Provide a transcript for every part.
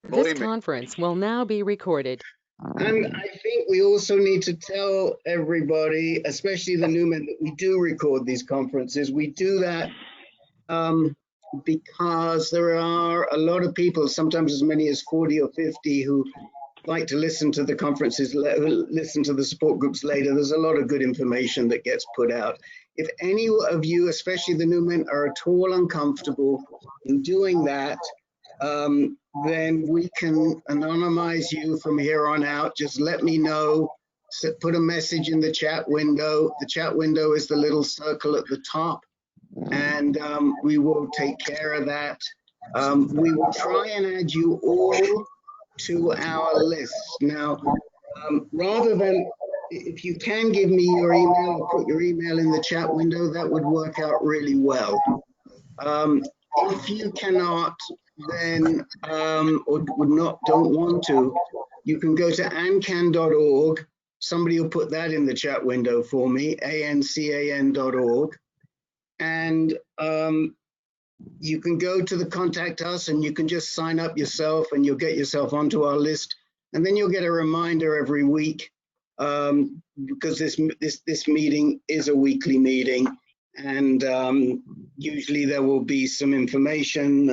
This conference will now be recorded. And I think we also need to tell everybody, especially the new men, that we do record these conferences. We do that because there are a lot of people, sometimes as many as 40 or 50, who like to listen to the conferences, listen to the support groups later. There's a lot of good information that gets put out. If any of you, especially the new men, are at all uncomfortable in doing that, then we can anonymize you from here on out. Just let me know. Put a message in the chat window. The chat window is the little circle at the top, and we will take care of that. We will try and add you all to our list. Now, rather than, if you can give me your email or put your email in the chat window, that would work out really well. If you cannot, then or don't want to, you can go to ancan.org. Somebody will put that in the chat window for me, ancan.org, and you can go to the contact us and you can just sign up yourself and you'll get yourself onto our list, and then you'll get a reminder every week, because this meeting is a weekly meeting. And usually there will be some information,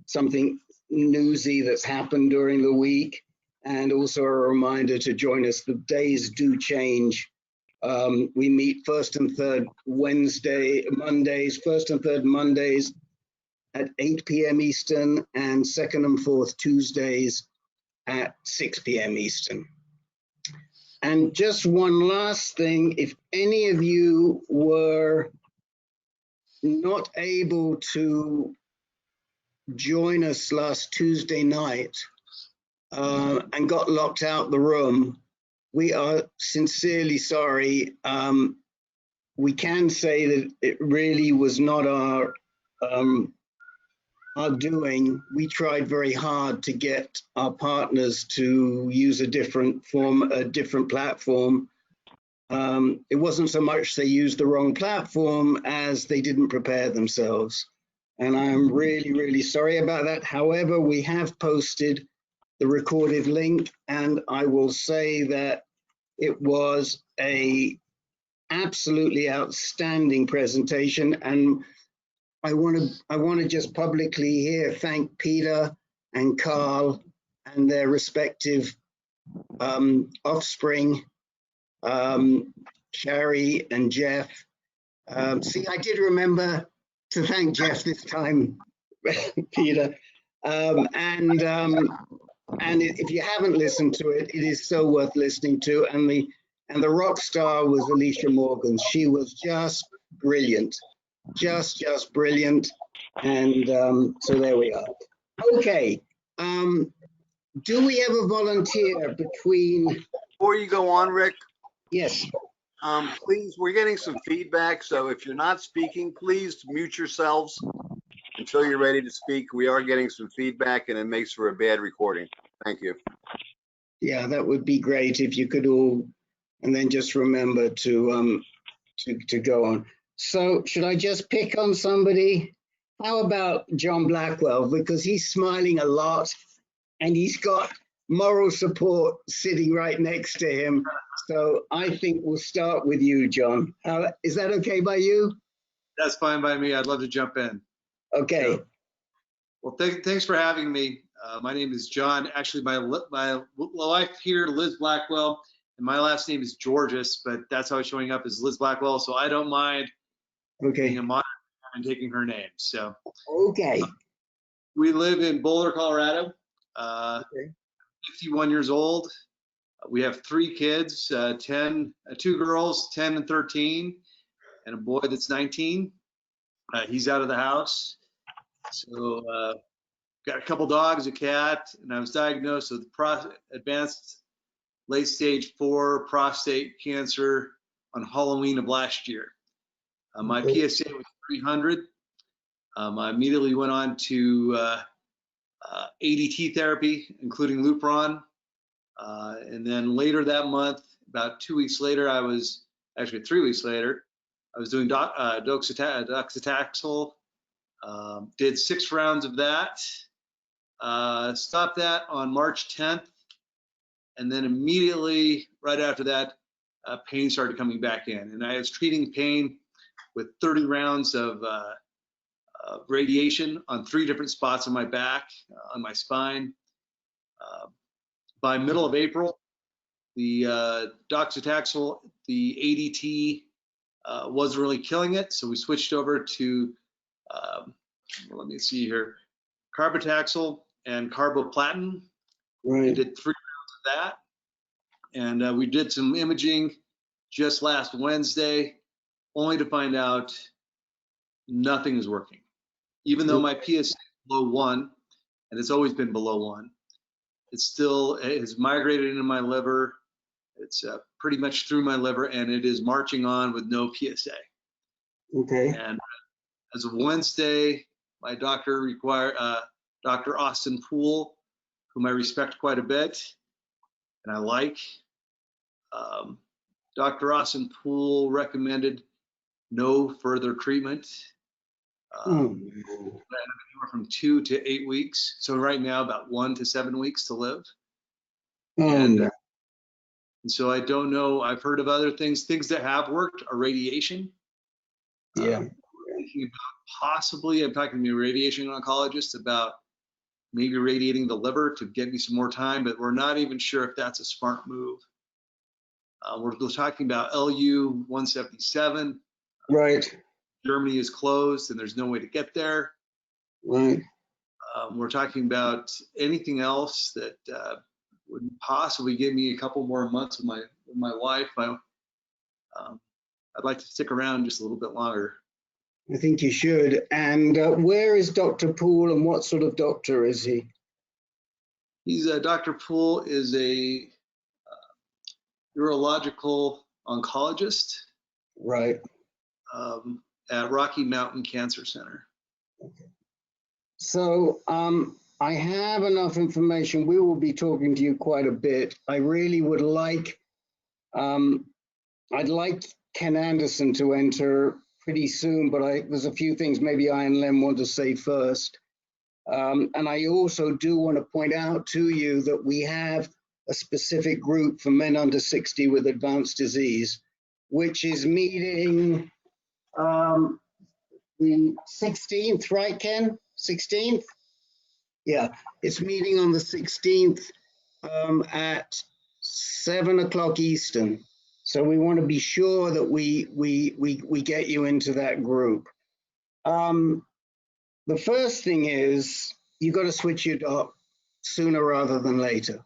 something newsy that's happened during the week, and also a reminder to join us. The days do change. We meet first and third Mondays at 8 p.m. Eastern, and second and fourth Tuesdays at 6 p.m. Eastern. And just one last thing, if any of you were not able to join us last Tuesday night and got locked out the room, we are sincerely sorry. We can say that it really was not our doing. We tried very hard to get our partners to use a different platform. It wasn't so much they used the wrong platform as they didn't prepare themselves. And I'm really, really sorry about that. However, we have posted the recorded link, and I will say that it was a absolutely outstanding presentation. And I want to just publicly here thank Peter and Carl and their respective offspring, Sherry and Jeff. See, I did remember to thank Jeff this time, Peter. And if you haven't listened to it, it is so worth listening to. And the rock star was Alicia Morgan. She was just brilliant. Just brilliant. And so there we are. Okay. Do we have a volunteer between? Before you go on, Rick. Yes. Please, we're getting some feedback. So if you're not speaking, please mute yourselves until you're ready to speak. We are getting some feedback and it makes for a bad recording. Thank you. Yeah, that would be great if you could all, and then just remember to go on. So should I just pick on somebody? How about John Blackwell? Because he's smiling a lot and he's got moral support sitting right next to him. So I think we'll start with you, John. Is that okay by you? That's fine by me. I'd love to jump in. Okay. So, well, thanks for having me. My name is John. Actually, my wife here, Liz Blackwell, and my last name is Georges, but that's how it's showing up as Liz Blackwell. So I don't mind being a modern and taking her name. So okay. We live in Boulder, Colorado. 51 years old. We have 3 kids, 2 girls, 10 and 13, and a boy that's 19. He's out of the house. So got a couple dogs, a cat, and I was diagnosed with advanced late stage 4 prostate cancer on Halloween of last year. My PSA was 300. I immediately went on to ADT therapy, including Lupron. And then later that month, about 2 weeks later, 3 weeks later, I was doing docetaxel, did 6 rounds of that. Stopped that on March 10th. And then immediately right after that, pain started coming back in. And I was treating pain with 30 rounds of radiation on 3 different spots on my back, on my spine. By middle of April, the docetaxel, the ADT, wasn't really killing it. So we switched over to, let me see here, carbotaxel and carboplatin. Right. We did 3 rounds of that. And we did some imaging just last Wednesday, only to find out nothing is working. Even though my PSA is below 1, and it's always been below 1, it still has migrated into my liver. It's pretty much through my liver, and it is marching on with no PSA. Okay. And as of Wednesday, my doctor Dr. Austin Poole, whom I respect quite a bit, and I like, Dr. Austin Poole recommended no further treatment. Anywhere from 2 to 8 weeks. So right now, about 1 to 7 weeks to live. And so I don't know. I've heard of other things. Things that have worked are radiation. Yeah. Thinking about possibly, I'm talking to a radiation oncologist about maybe radiating the liver to get me some more time, but we're not even sure if that's a smart move. We're talking about LU 177. Right. Germany is closed and there's no way to get there. Right. We're talking about anything else that would possibly give me a couple more months with my wife. I'd like to stick around just a little bit longer. I think you should. And where is Dr. Poole, and what sort of doctor is he? He's Dr. Poole is a urological oncologist. Right. At Rocky Mountain Cancer Center. Okay. So I have enough information. We will be talking to you quite a bit. I really would like, I'd like Ken Anderson to enter pretty soon, but there's a few things maybe I and Len want to say first. And I also do want to point out to you that we have a specific group for men under 60 with advanced disease, which is meeting the 16th, right, Ken? 16th? Yeah, it's meeting on the 16th at 7 o'clock Eastern. So we want to be sure that we get you into that group. The first thing is you got to switch your doc sooner rather than later.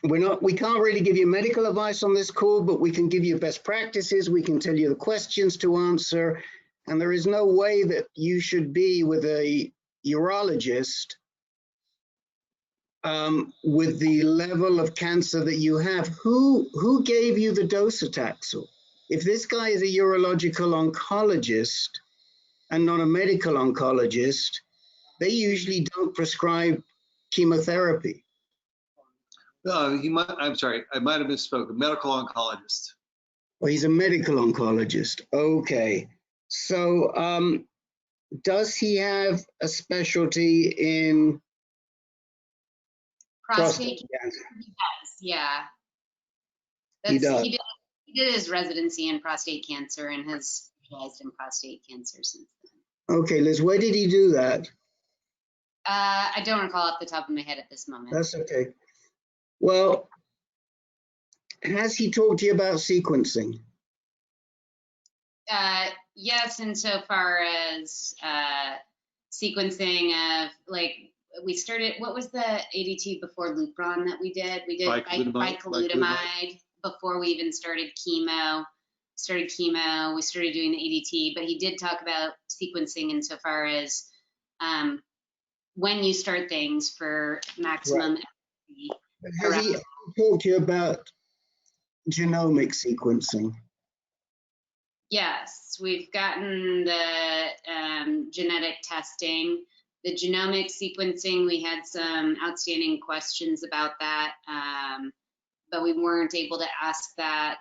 We can't really give you medical advice on this call, but we can give you best practices. We can tell you the questions to answer. And there is no way that you should be with a urologist with the level of cancer that you have. Who gave you the docetaxel? If this guy is a urological oncologist and not a medical oncologist, they usually don't prescribe chemotherapy. I'm sorry, I might have misspoken. Medical oncologist. Well, he's a medical oncologist. Okay. So does he have a specialty in prostate cancer? He does, yeah. He does. He did his residency in prostate cancer and has specialized in prostate cancer since then. Okay, Liz, where did he do that? I don't recall off the top of my head at this moment. That's okay. Well, has he talked to you about sequencing? Yes, insofar as sequencing of, like, we started, what was the ADT before Lupron that we did? We did bicalutamide before we even started chemo. We started doing the ADT, but he did talk about sequencing insofar as when you start things for maximum efficacy. Has he talked to you about genomic sequencing? Yes, we've gotten the genetic testing. The genomic sequencing, we had some outstanding questions about that, but we weren't able to ask that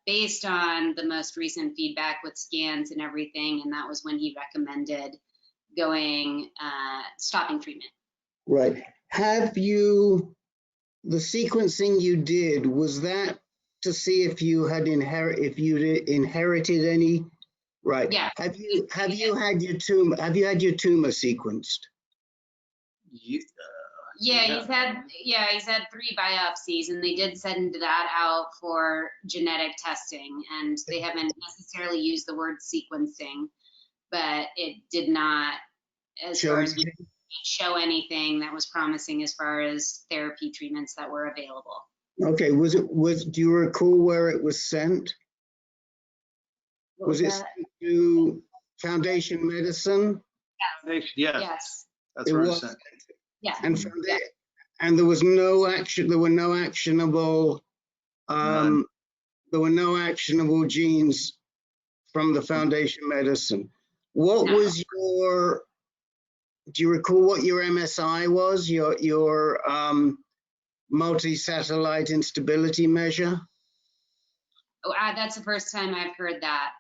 based on the most recent feedback with scans and everything, and that was when he recommended stopping treatment. Right. Have you, the sequencing you did, was that to see if you had inherited any? Right. Yeah. Have you had your tumor sequenced? He's had 3 biopsies, and they did send that out for genetic testing, and they haven't necessarily used the word sequencing, but it did not, as far as we show anything that was promising as far as therapy treatments that were available. Okay, do you recall where it was sent? Was it sent to Foundation Medicine? Yes. That's where it was sent. Yeah. And from there, and there was no action. There were no actionable. There were no actionable genes from the Foundation Medicine. What was your? Do you recall what your MSI was? Your multi-satellite instability measure? Oh, that's the first time I've heard that.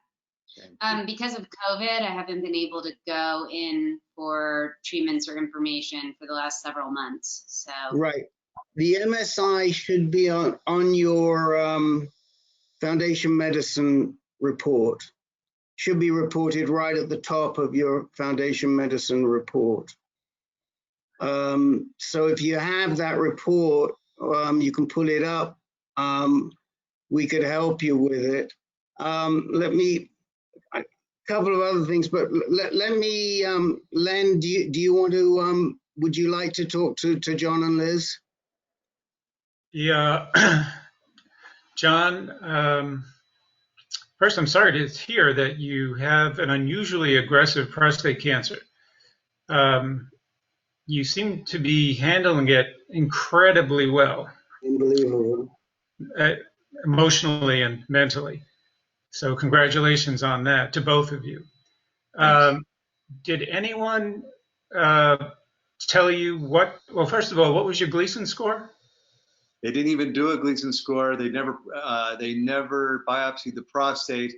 Because of COVID, I haven't been able to go in for treatments or information for the last several months. So right, the MSI should be on your Foundation Medicine report. Should be reported right at the top of your Foundation Medicine report. So if you have that report, you can pull it up. We could help you with it. A couple of other things, but let me, Len, do you want to, would you like to talk to John and Liz? Yeah, John, first I'm sorry to hear that you have an unusually aggressive prostate cancer. You seem to be handling it incredibly well. Unbelievable. Emotionally and mentally. So congratulations on that to both of you. Did anyone tell you well, first of all, what was your Gleason score? They didn't even do a Gleason score. They never biopsied the prostate,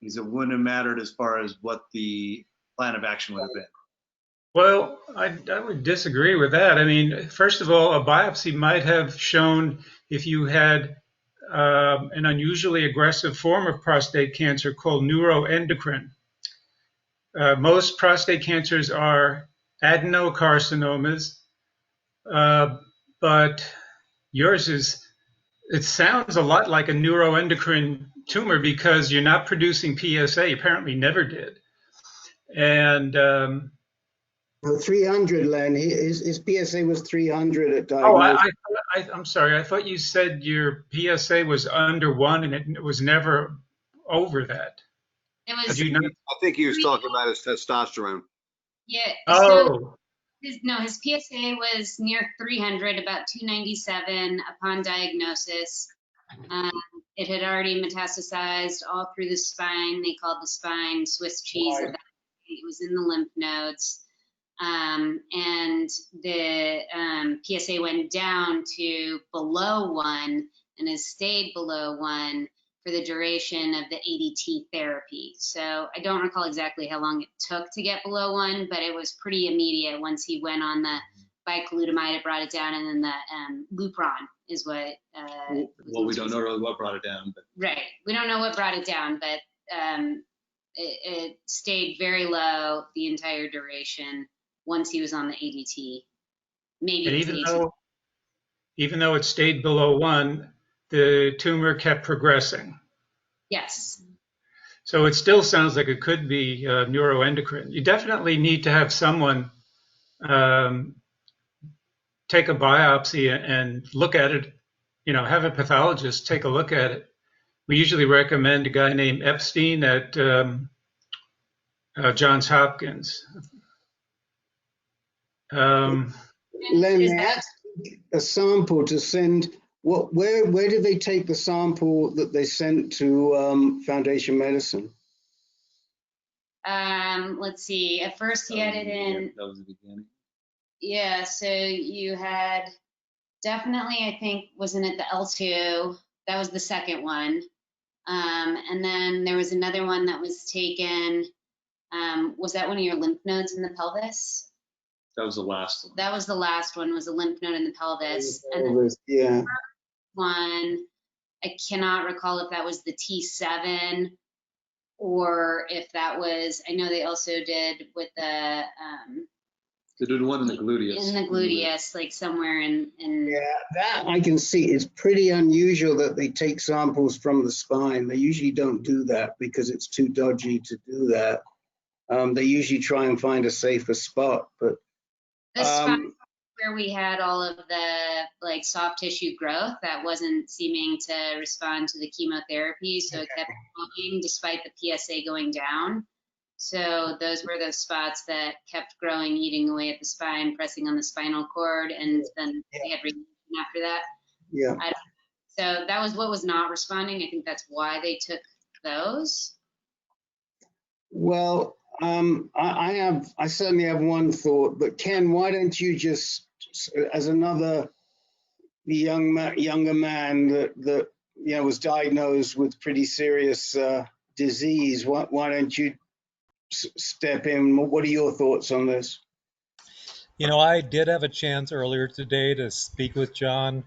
because it wouldn't have mattered as far as what the plan of action would have been. Well, I would disagree with that. I mean, first of all, a biopsy might have shown if you had an unusually aggressive form of prostate cancer called neuroendocrine. Most prostate cancers are adenocarcinomas, but yours it sounds a lot like a neuroendocrine tumor because you're not producing PSA, apparently never did. And 300, Len. His PSA was 300 at diagnosis. Oh, I'm sorry. I thought you said your PSA was under 1 and it was never over that. It was. I think he was talking about his testosterone. Yeah. Oh. So his PSA was near 300, about 297 upon diagnosis. It had already metastasized all through the spine. They called the spine Swiss cheese. Right. It was in the lymph nodes. And the PSA went down to below 1 and has stayed below 1 for the duration of the ADT therapy. So I don't recall exactly how long it took to get below 1, but it was pretty immediate once he went on the bicalutamide. It brought it down, and then the Lupron is what. Well, we don't know really what brought it down. But. Right, we don't know what brought it down, but it stayed very low the entire duration once he was on the ADT. Maybe and even though it stayed below 1, the tumor kept progressing. Yes. So it still sounds like it could be neuroendocrine. You definitely need to have someone take a biopsy and look at it, have a pathologist take a look at it. We usually recommend a guy named Epstein at Johns Hopkins. Len, asked a sample to send. Where did they take the sample that they sent to Foundation Medicine? Let's see. At first, he had it in. That was the beginning. Yeah. So you had definitely, I think, wasn't it the L2? That was the second one. And then there was another one that was taken Was that one of your lymph nodes in the pelvis? That was the last one. That was the last one, was a lymph node in the pelvis. And Pelvis, yeah. one, I cannot recall if that was the T7 or if that was, I know they also did with the They did one in the gluteus. in the gluteus, like somewhere in Yeah, that I can see. It's pretty unusual that they take samples from the spine. They usually don't do that because it's too dodgy to do that. They usually try and find a safer spot, but the spot where we had all of the like soft tissue growth that wasn't seeming to respond to the chemotherapy, so it kept growing despite the PSA going down. So those were those spots that kept growing, eating away at the spine, pressing on the spinal cord, and then they had remission after that. yeah. So that was what was not responding. I think that's why they took those. Well, I certainly have one thought, but Ken, why don't you just, as another younger man that you know was diagnosed with pretty serious disease, why don't you step in? What are your thoughts on this? You know, I did have a chance earlier today to speak with John.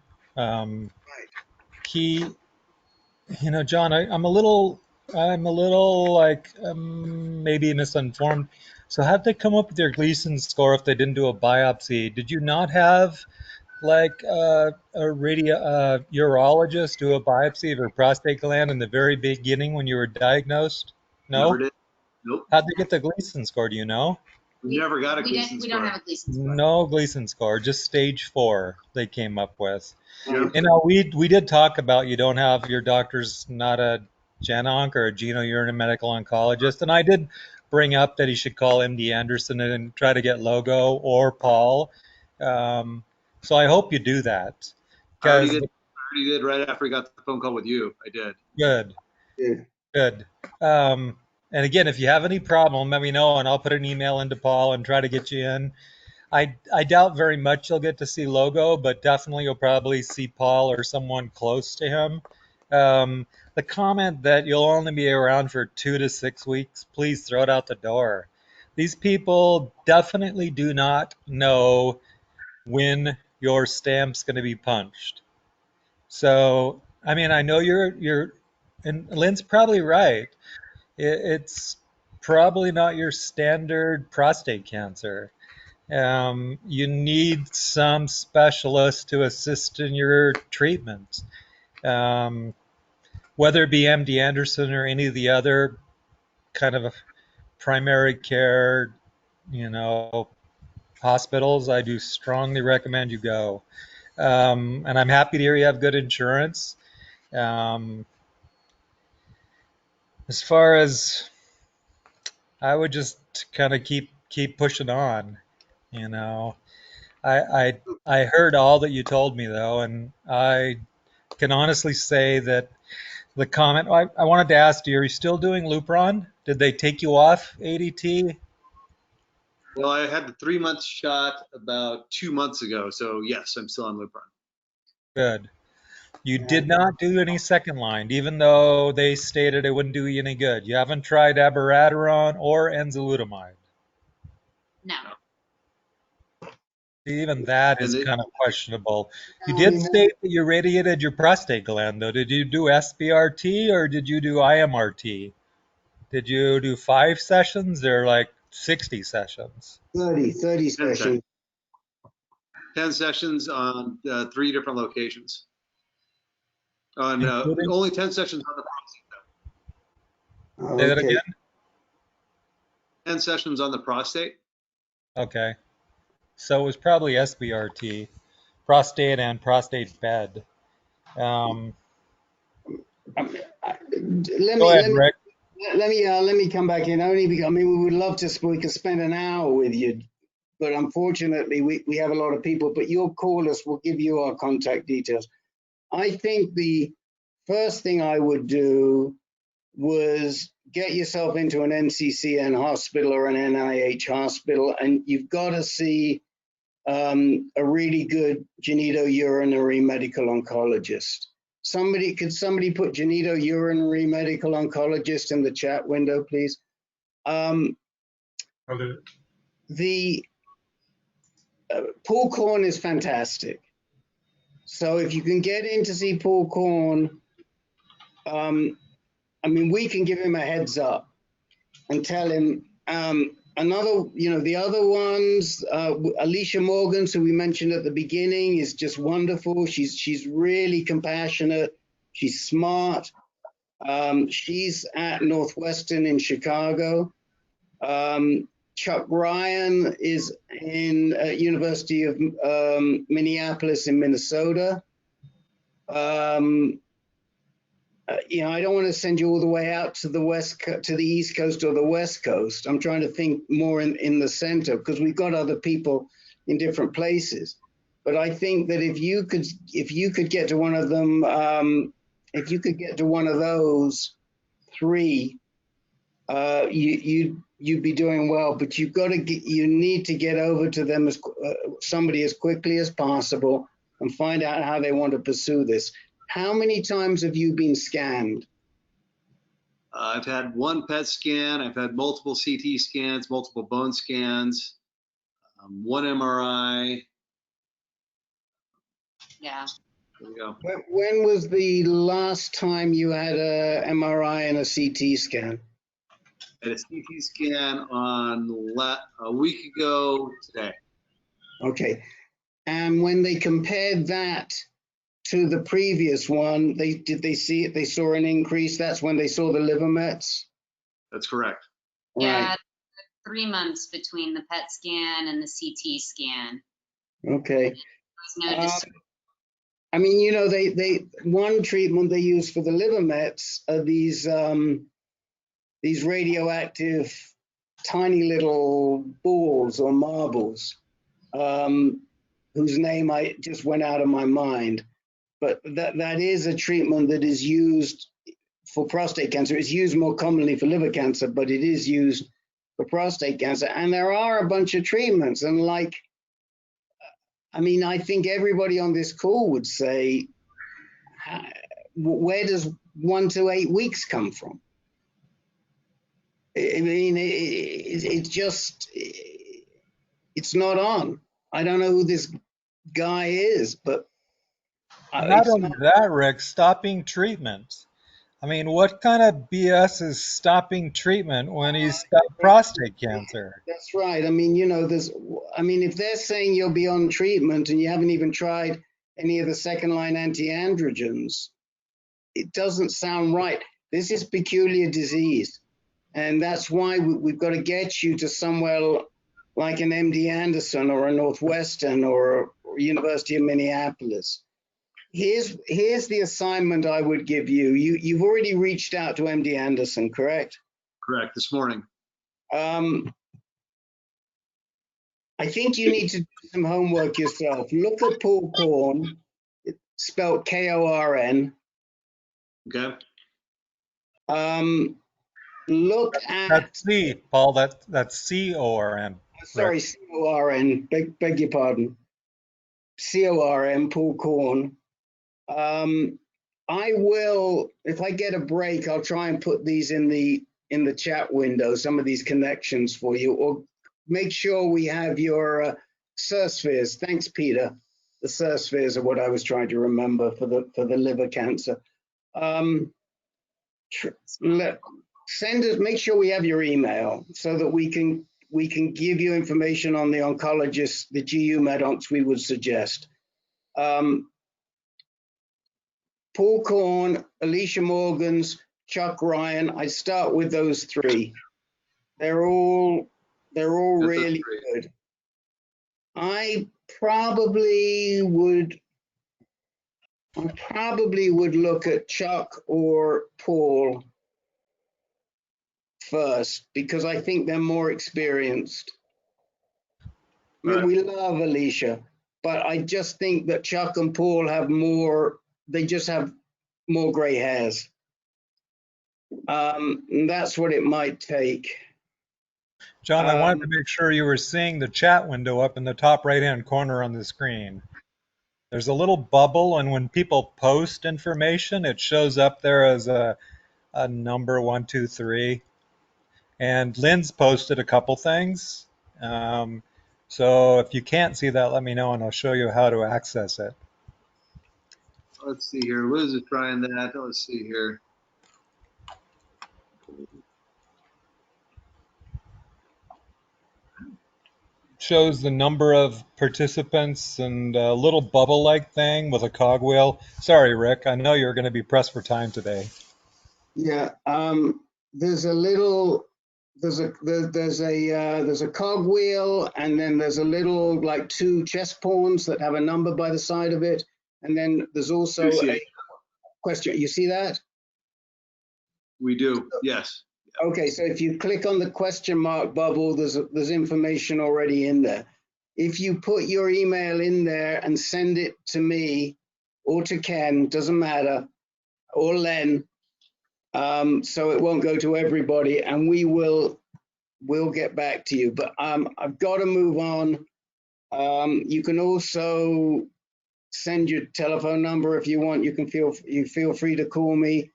He, you know, John, I'm a little like maybe misinformed. So how'd they come up with their Gleason score if they didn't do a biopsy? Did you not have like a urologist do a biopsy of your prostate gland in the very beginning when you were diagnosed? No? Never did. Nope. How'd they get the Gleason score? Do you know? We never got a Gleason We score. don't have a Gleason score. No Gleason score, just stage 4 they came up with. Yeah. You know, we did talk about you don't have your doctor's not a gen-onc or a genitourinary medical oncologist, and I did bring up that he should call MD Anderson and try to get Logo or Paul. So I hope you do that. I already did right after we got the phone call with you. I did. Good. Yeah. Good. And again, if you have any problem, let me know, and I'll put an email into Paul and try to get you in. I doubt very much you'll get to see Logo, but definitely you'll probably see Paul or someone close to him. The comment that you'll only be around for 2 to 6 weeks, please throw it out the door. These people definitely do not know when your stamp's going to be punched. So, I mean, I know you're, and Lynn's probably right. It's probably not your standard prostate cancer. You need some specialist to assist in your treatment. Whether it be MD Anderson or any of the other kind of primary care, you know, hospitals, I do strongly recommend you go. And I'm happy to hear you have good insurance. As far as, I would just kind of keep pushing on, you know. I heard all that you told me though, and I can honestly say that the comment, I wanted to ask you, are you still doing Lupron? Did they take you off ADT? Well, I had the 3-month shot about 2 months ago, so yes, I'm still on Lupron. Good. You did not do any second line, even though they stated it wouldn't do you any good. You haven't tried abiraterone or enzalutamide. No. Even that is kind of questionable. You did state that you radiated your prostate gland, though. Did you do SBRT or did you do IMRT? Did you do 5 sessions or like 60 sessions? 30 sessions. 10 sessions on 3 different locations. On only 10 sessions on the prostate. Say that again? 10 sessions on the prostate. Okay. So it was probably SBRT, prostate and prostate bed. Go ahead, Rick. Let me come back in only because, I mean, we would love to, we could spend an hour with you, but unfortunately we have a lot of people, but you'll call us, we'll give you our contact details. I think the first thing I would do was get yourself into an NCCN hospital or an NIH hospital, and you've got to see a really good genitourinary medical oncologist. Could somebody put genitourinary medical oncologist in the chat window, please? I'll do it. The Paul Korn is fantastic. So if you can get in to see Paul Korn, I mean, we can give him a heads up and tell him another, the other ones, Alicia Morgans, who we mentioned at the beginning, is just wonderful. She's really compassionate. She's smart. She's at Northwestern in Chicago. Chuck Ryan is in University of Minneapolis in Minnesota. I don't want to send you all the way out to the East Coast or the West Coast. I'm trying to think more in the center, because we've got other people in different places. But I think that if you could get to one of them, if you could get to one of those three, you'd be doing well. But you need to get over to them somebody as quickly as possible and find out how they want to pursue this. How many times have you been scanned? I've had one PET scan. I've had multiple CT scans, multiple bone scans, one MRI. Yeah. There we go. When was the last time you had a MRI and a CT scan? I had a CT scan on a week ago today. Okay. And when they compared that to the previous one, did they see it? They saw an increase. That's when they saw the liver mets. That's correct. Yeah, Right. 3 months between the PET scan and the CT scan. Okay. There was no I mean, they one treatment they use for the liver mets are these radioactive tiny little balls or marbles, whose name I just went out of my mind. But that is a treatment that is used for prostate cancer. It's used more commonly for liver cancer, but it is used for prostate cancer. And there are a bunch of treatments. And I think everybody on this call would say, where does 1 to 8 weeks come from? I mean, it's not on. I don't know who this guy is, but Not only that, Rick, stopping treatment. I mean, what kind of BS is stopping treatment when he's got prostate cancer? That's right. I mean, if they're saying you'll be on treatment and you haven't even tried any of the second-line anti-androgens, it doesn't sound right. This is peculiar disease. And that's why we've got to get you to somewhere like an MD Anderson or a Northwestern or University of Minneapolis. Here's the assignment I would give you. You've already reached out to MD Anderson, correct? Correct, this morning. I think you need to do some homework yourself. Look at Paul Korn, spelled K-O-R-N. Okay. Look at... That's C, Paul. That's C-O-R-N. Sorry, C-O-R-N. Beg your pardon. C-O-R-N, Paul Korn. I will, if I get a break, I'll try and put these in the chat window, some of these connections for you, or make sure we have your SMulewitz. Thanks, Peter. The SMulewitz are what I was trying to remember for the liver cancer. Make sure we have your email so that we can give you information on the oncologists, the GU medoncs we would suggest. Paul Korn, Alicia Morgans, Chuck Ryan. I start with those three. They're all really good. I probably would look at Chuck or Paul first, because I think they're more experienced. I mean, we love Alicia, but I just think that Chuck and Paul have more, they just have more gray hairs. That's what it might take. John, I wanted to make sure you were seeing the chat window up in the top right-hand corner on the screen. There's a little bubble, and when people post information, it shows up there as a number 1, 2, 3. And Lynn's posted a couple things. So if you can't see that, let me know and I'll show you how to access it. Let's see here. What is it trying that? Let's see here. Shows the number of participants and a little bubble-like thing with a cogwheel. Sorry, Rick, I know you're going to be pressed for time today. Yeah, there's a little, there's a cogwheel, and then there's a little like 2 chest pawns that have a number by the side of it, and then there's also a question. You see that? We do, yes. Okay, so if you click on the question mark bubble, there's information already in there. If you put your email in there and send it to me or to Ken, doesn't matter, or Len, so it won't go to everybody, and we'll get back to you. But I've got to move on. You can also send your telephone number if you want. You can feel free to call me.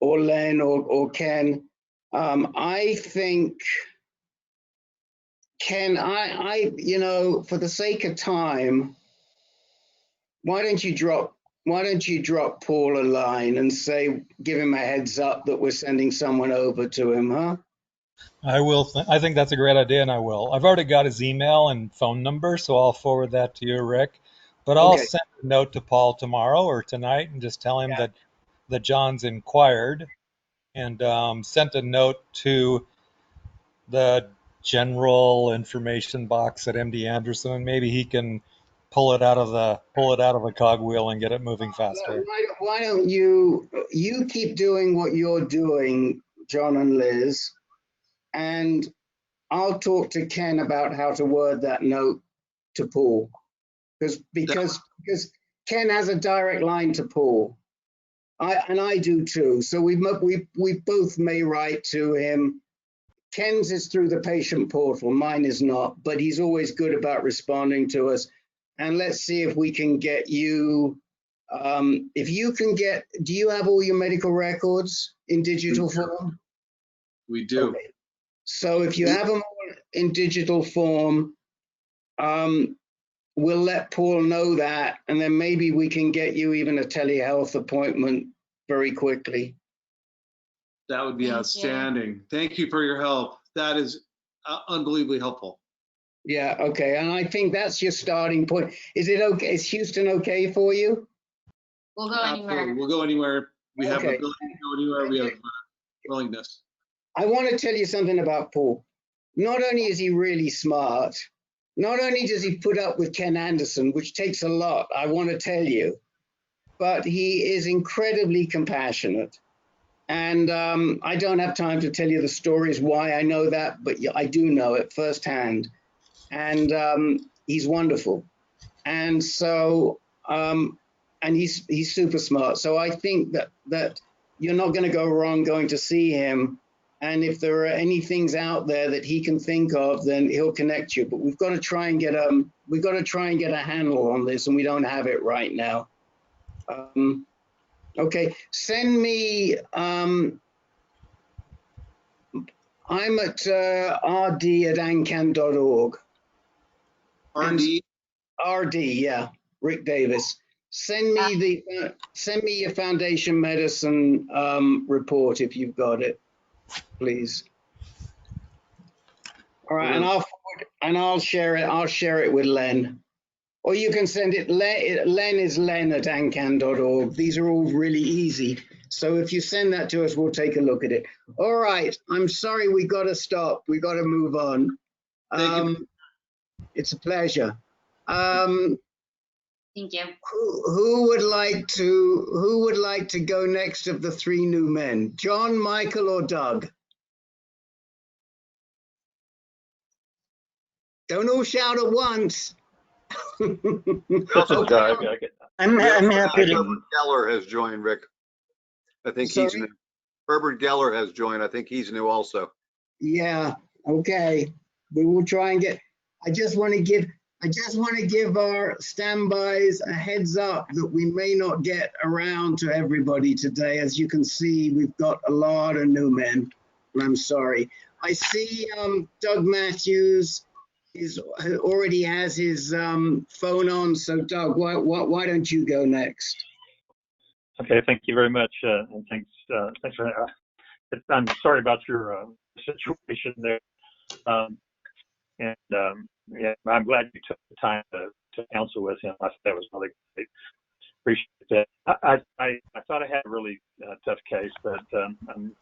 Or Len or Ken. I think, Ken, you know, for the sake of time, why don't you drop Paul a line and say, give him a heads up that we're sending someone over to him, huh? I will. I think that's a great idea, and I will. I've already got his email and phone number, so I'll forward that to you, Rick. But I'll send a note to Paul tomorrow or tonight and just tell him that John's inquired and sent a note to the general information box at MD Anderson, and maybe he can pull it out of a cogwheel and get it moving faster. Why don't you keep doing what you're doing, John and Liz, and I'll talk to Ken about how to word that note to Paul, because Ken has a direct line to Paul. I do too. So we both may write to him. Ken's is through the patient portal. Mine is not, but he's always good about responding to us. And let's see if we can get you. If you can get, do you have all your medical records in digital form? We do. Okay. So if you have them all in digital form, we'll let Paul know that, and then maybe we can get you even a telehealth appointment very quickly. That would be outstanding. Thank you for your help. That is unbelievably helpful. Yeah, okay. And I think that's your starting point. Is it okay? Is Houston okay for you? We'll go anywhere. We'll go anywhere. We have the ability to go anywhere. We have willingness. I want to tell you something about Paul. Not only is he really smart, not only does he put up with Ken Anderson, which takes a lot, I want to tell you, but he is incredibly compassionate. And I don't have time to tell you the stories why I know that, but I do know it firsthand. And he's wonderful. And so, and he's super smart. So I think that you're not going to go wrong going to see him. And if there are any things out there that he can think of, then he'll connect you. But we've got to try and get a handle on this, and we don't have it right now. Okay, send me. I'm at rd@ancan.org. RD, yeah, Rick Davis. Send me your Foundation Medicine report if you've got it, please. All right, and I'll share it. I'll share it with Len, or you can send it. Len is len@ancan.org. These are all really easy. So if you send that to us, we'll take a look at it. All right. I'm sorry, we got to stop. We got to move on. Thank you. It's a pleasure. Thank you. Who would like to go next of the 3 new men? John, Michael, or Doug? Don't all shout at once. Also, Doug, I'm happy to. Herbert Geller has joined, Rick. I think he's new. Herbert Geller has joined. I think he's new also. Yeah. Okay. We will try and get. I just want to give our standbys a heads up that we may not get around to everybody today. As you can see, we've got a lot of new men. I'm sorry. I see Doug Matthews already has his phone on. So Doug, why don't you go next? Okay, thank you very much, and thanks for. I'm sorry about your situation there, yeah, I'm glad you took the time to counsel with him. I thought that was really great. Appreciate that. I thought I had a really tough case, but I'm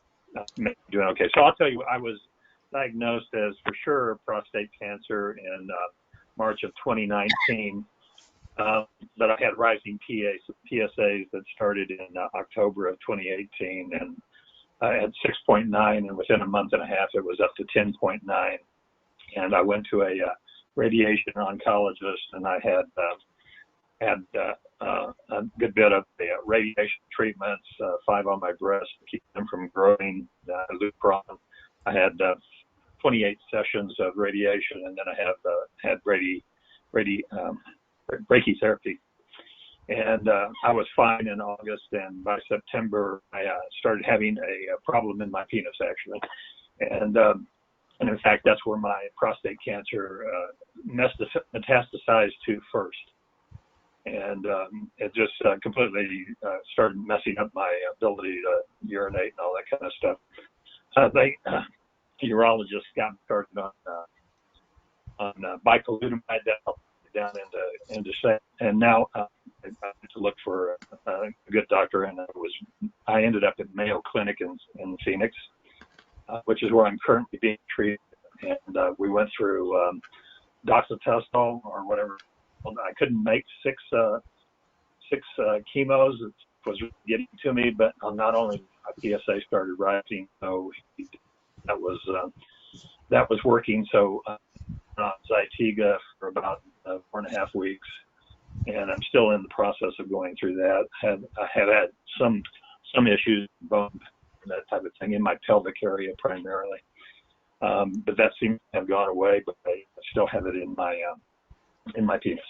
doing okay. So I'll tell you, I was diagnosed as for sure prostate cancer in March of 2019. But I had rising PSAs that started in October of 2018, and I had 6.9, and within a month and a half, it was up to 10.9. And I went to a radiation oncologist, and I had a good bit of the radiation treatments, 5 on my breast to keep them from growing, Lupron. I had 28 sessions of radiation, and then I had brachytherapy. And I was fine in August, and by September, I started having a problem in my penis, actually. And in fact, that's where my prostate cancer metastasized to first. And it just completely started messing up my ability to urinate and all that kind of stuff. The urologist got me started on bicalutamide down into and now I had to look for a good doctor, and I ended up at Mayo Clinic in Phoenix, which is where I'm currently being treated. And we went through docetaxel or whatever. I couldn't make six chemos. It was getting to me, but not only my PSA started rising, so that was working. So Zytiga for about 4.5 weeks, and I'm still in the process of going through that. I have had some issues, bone, that type of thing in my pelvic area primarily, but that seems to have gone away. But I still have it in my penis,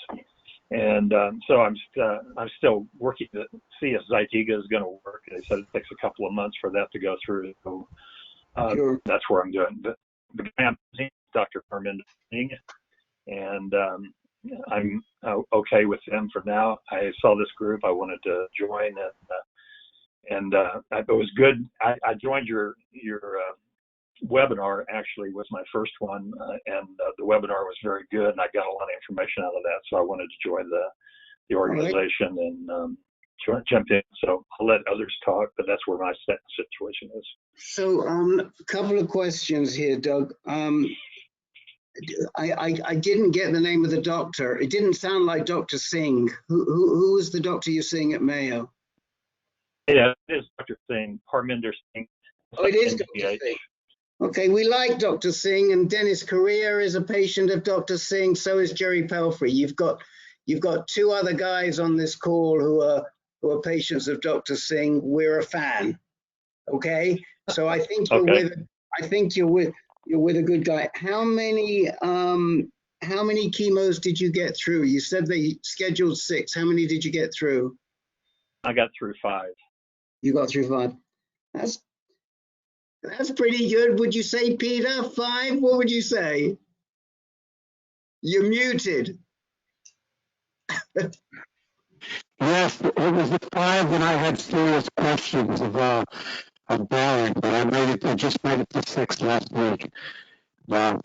and so I'm still working to see if Zytiga is going to work. They said it takes a couple of months for that to go through. So Sure. That's where I'm doing. But the guy I'm seeing, Dr. Parminder, and I'm okay with them for now. I saw this group. I wanted to join, and it was good. I joined your webinar. Actually, was my first one, and the webinar was very good, and I got a lot of information out of that. So I wanted to join the organization and jump in. So I'll let others talk, but that's where my situation is. So a couple of questions here, Doug. I didn't get the name of the doctor. It didn't sound like Dr. Singh. Who was the doctor you're seeing at Mayo? Yeah, it is Dr. Singh, Parminder Singh. Oh, it is Dr. Singh. Okay, we like Dr. Singh, and Dennis Correa is a patient of Dr. Singh. So is Jerry Pelfrey. You've got 2 other guys on this call who are patients of Dr. Singh. We're a fan. Okay, so I think you're with a good guy. How many chemos did you get through? You said they scheduled 6. How many did you get through? I got through 5. You got through 5. That's pretty good. Would you say, Peter, 5? What would you say? You're muted. Yes, it was a 5 when I had serious questions of bearing, but I just made it to 6 last week. Wow.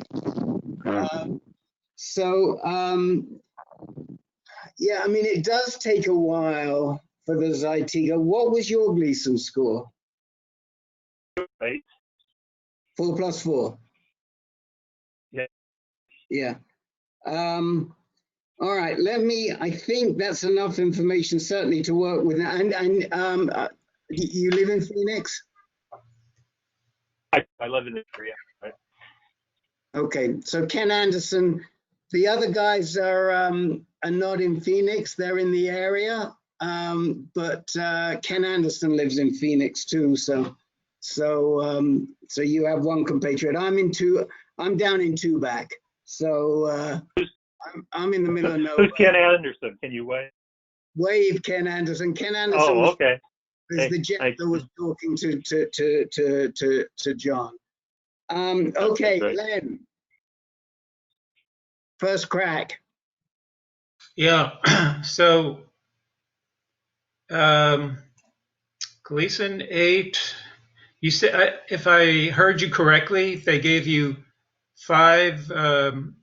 Yeah, I mean, it does take a while for the Zytiga. What was your Gleason score? 8. 4 plus 4. Yeah. Yeah. All right. I think that's enough information certainly to work with. And you live in Phoenix? I live in the area. Right? Okay. So Ken Anderson, the other guys are not in Phoenix. They're in the area. But Ken Anderson lives in Phoenix too. So you have one compatriot. I'm down in Tubac. So I'm in the middle of nowhere. Who's Ken Anderson? Can you wave? Wave Ken Anderson. Ken Anderson okay. is the gent that was talking to John. Okay, Len. First crack. Yeah. So, Gleason 8. You said, if I heard you correctly, they gave you 5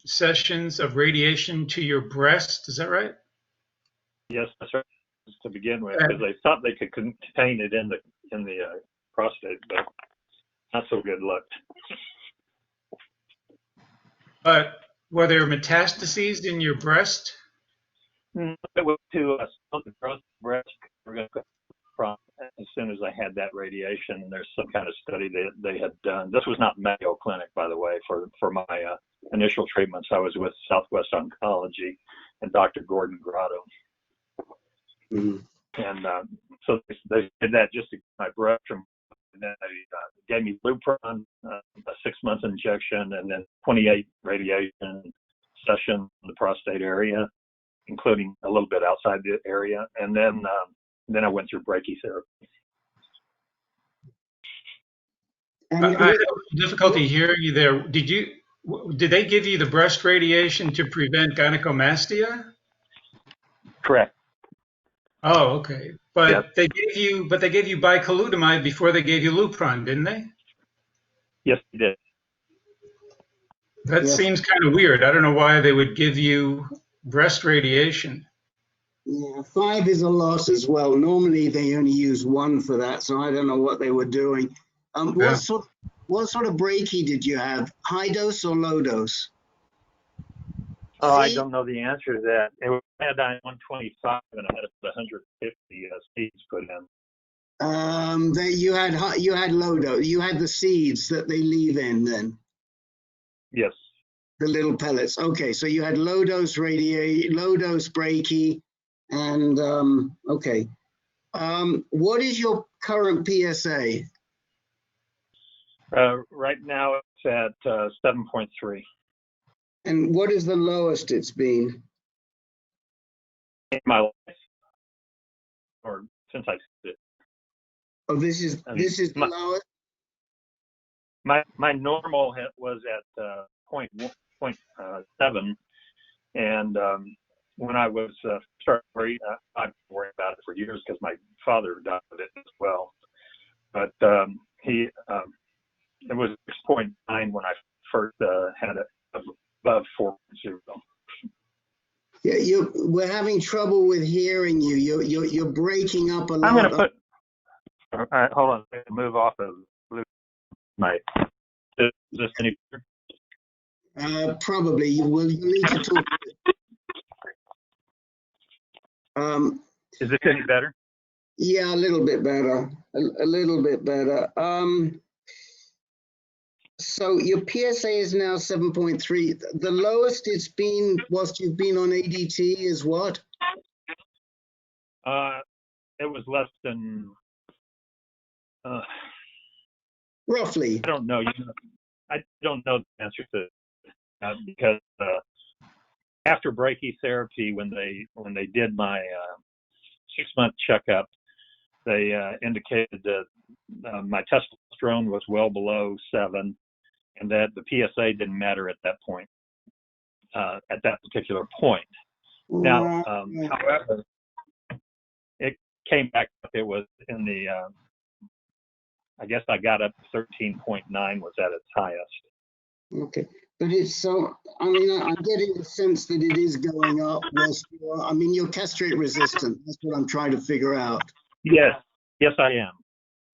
sessions of radiation to your breast. Is that right? Yes, that's right. To begin with, because they thought they could contain it in the prostate, but not so good luck. But were there metastases in your breast? It was to the growth breast. We're going to from as soon as I had that radiation. There's some kind of study that they had done. This was not Mayo Clinic, by the way, for my initial treatments. I was with Southwest Oncology and Dr. Gordon Grotto. Mm-hmm. And so they did that just to get my breast from, and then they gave me Lupron, a 6-month injection, and then 28 radiation sessions in the prostate area, including a little bit outside the area. And then I went through brachytherapy. I have difficulty hearing you there. Did they give you the breast radiation to prevent gynecomastia? Correct. Oh, okay. But Yes. they gave you bicalutamide before they gave you Lupron, didn't they? Yes, they did. That seems kind of weird. I don't know why they would give you breast radiation. Yeah, 5 is a lot as well. Normally they only use 1 for that, so I don't know what they were doing. What sort of brachy did you have? High dose or low dose? Oh, I don't know the answer to that. It was iodine 125, and I had 150 seeds put in. You had low dose. You had the seeds that they leave in then. Yes. The little pellets. Okay, so you had low dose brachy, and okay. What is your current PSA? Right now it's at 7.3. And what is the lowest it's been? In my life, or since I did it. Oh, this is the lowest? My normal was at 0.7, and when I was starting to worry, I've been worrying about it for years because my father died of it as well. But it was 6.9 when I first had it above 4.0. Yeah, we're having trouble with hearing you. You're breaking up a lot. I'm going to put. All right, hold on. I have to move off of my. Is this any better? Probably. You need to talk. Is this any better? Yeah, a little bit better. A little bit better. So your PSA is now 7.3. The lowest it's been whilst you've been on ADT is what? It was less than. Roughly. I don't know. I don't know the answer to that because after brachytherapy, when they did my 6-month checkup, they indicated that my testosterone was well below 7, and that the PSA didn't matter at that point. At that particular point. Now, however, it came back up. It was in the. I guess I got up to 13.9 was at its highest. Okay, but it's so, I mean, I'm getting the sense that it is going up whilst you're castrate resistant. That's what I'm trying to figure out. Yes, I am.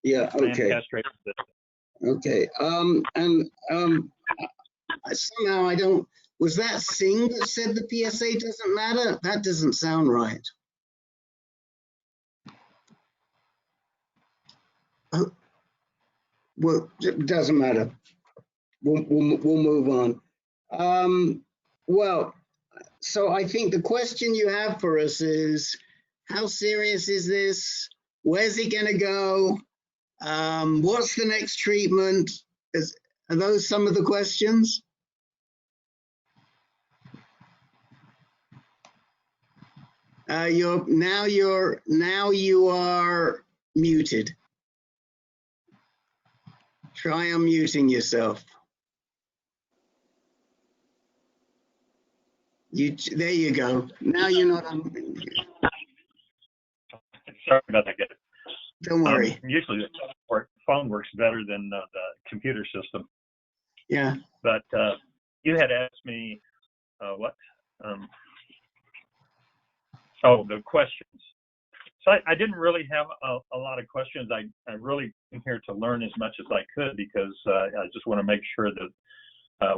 Yeah, okay. I am castrate resistant. Okay, somehow I don't, was that Singh that said the PSA doesn't matter? That doesn't sound right. Well, it doesn't matter. We'll move on. Well, so I think the question you have for us is, how serious is this? Where's it going to go? What's the next treatment? Are those some of the questions? Now you are muted. Try unmuting yourself. There you go. Now you're not on. Sorry about that, guys. Don't worry. Usually the phone works better than the computer system. Yeah. But you had asked me what? The questions. So I didn't really have a lot of questions. I really came here to learn as much as I could because I just want to make sure that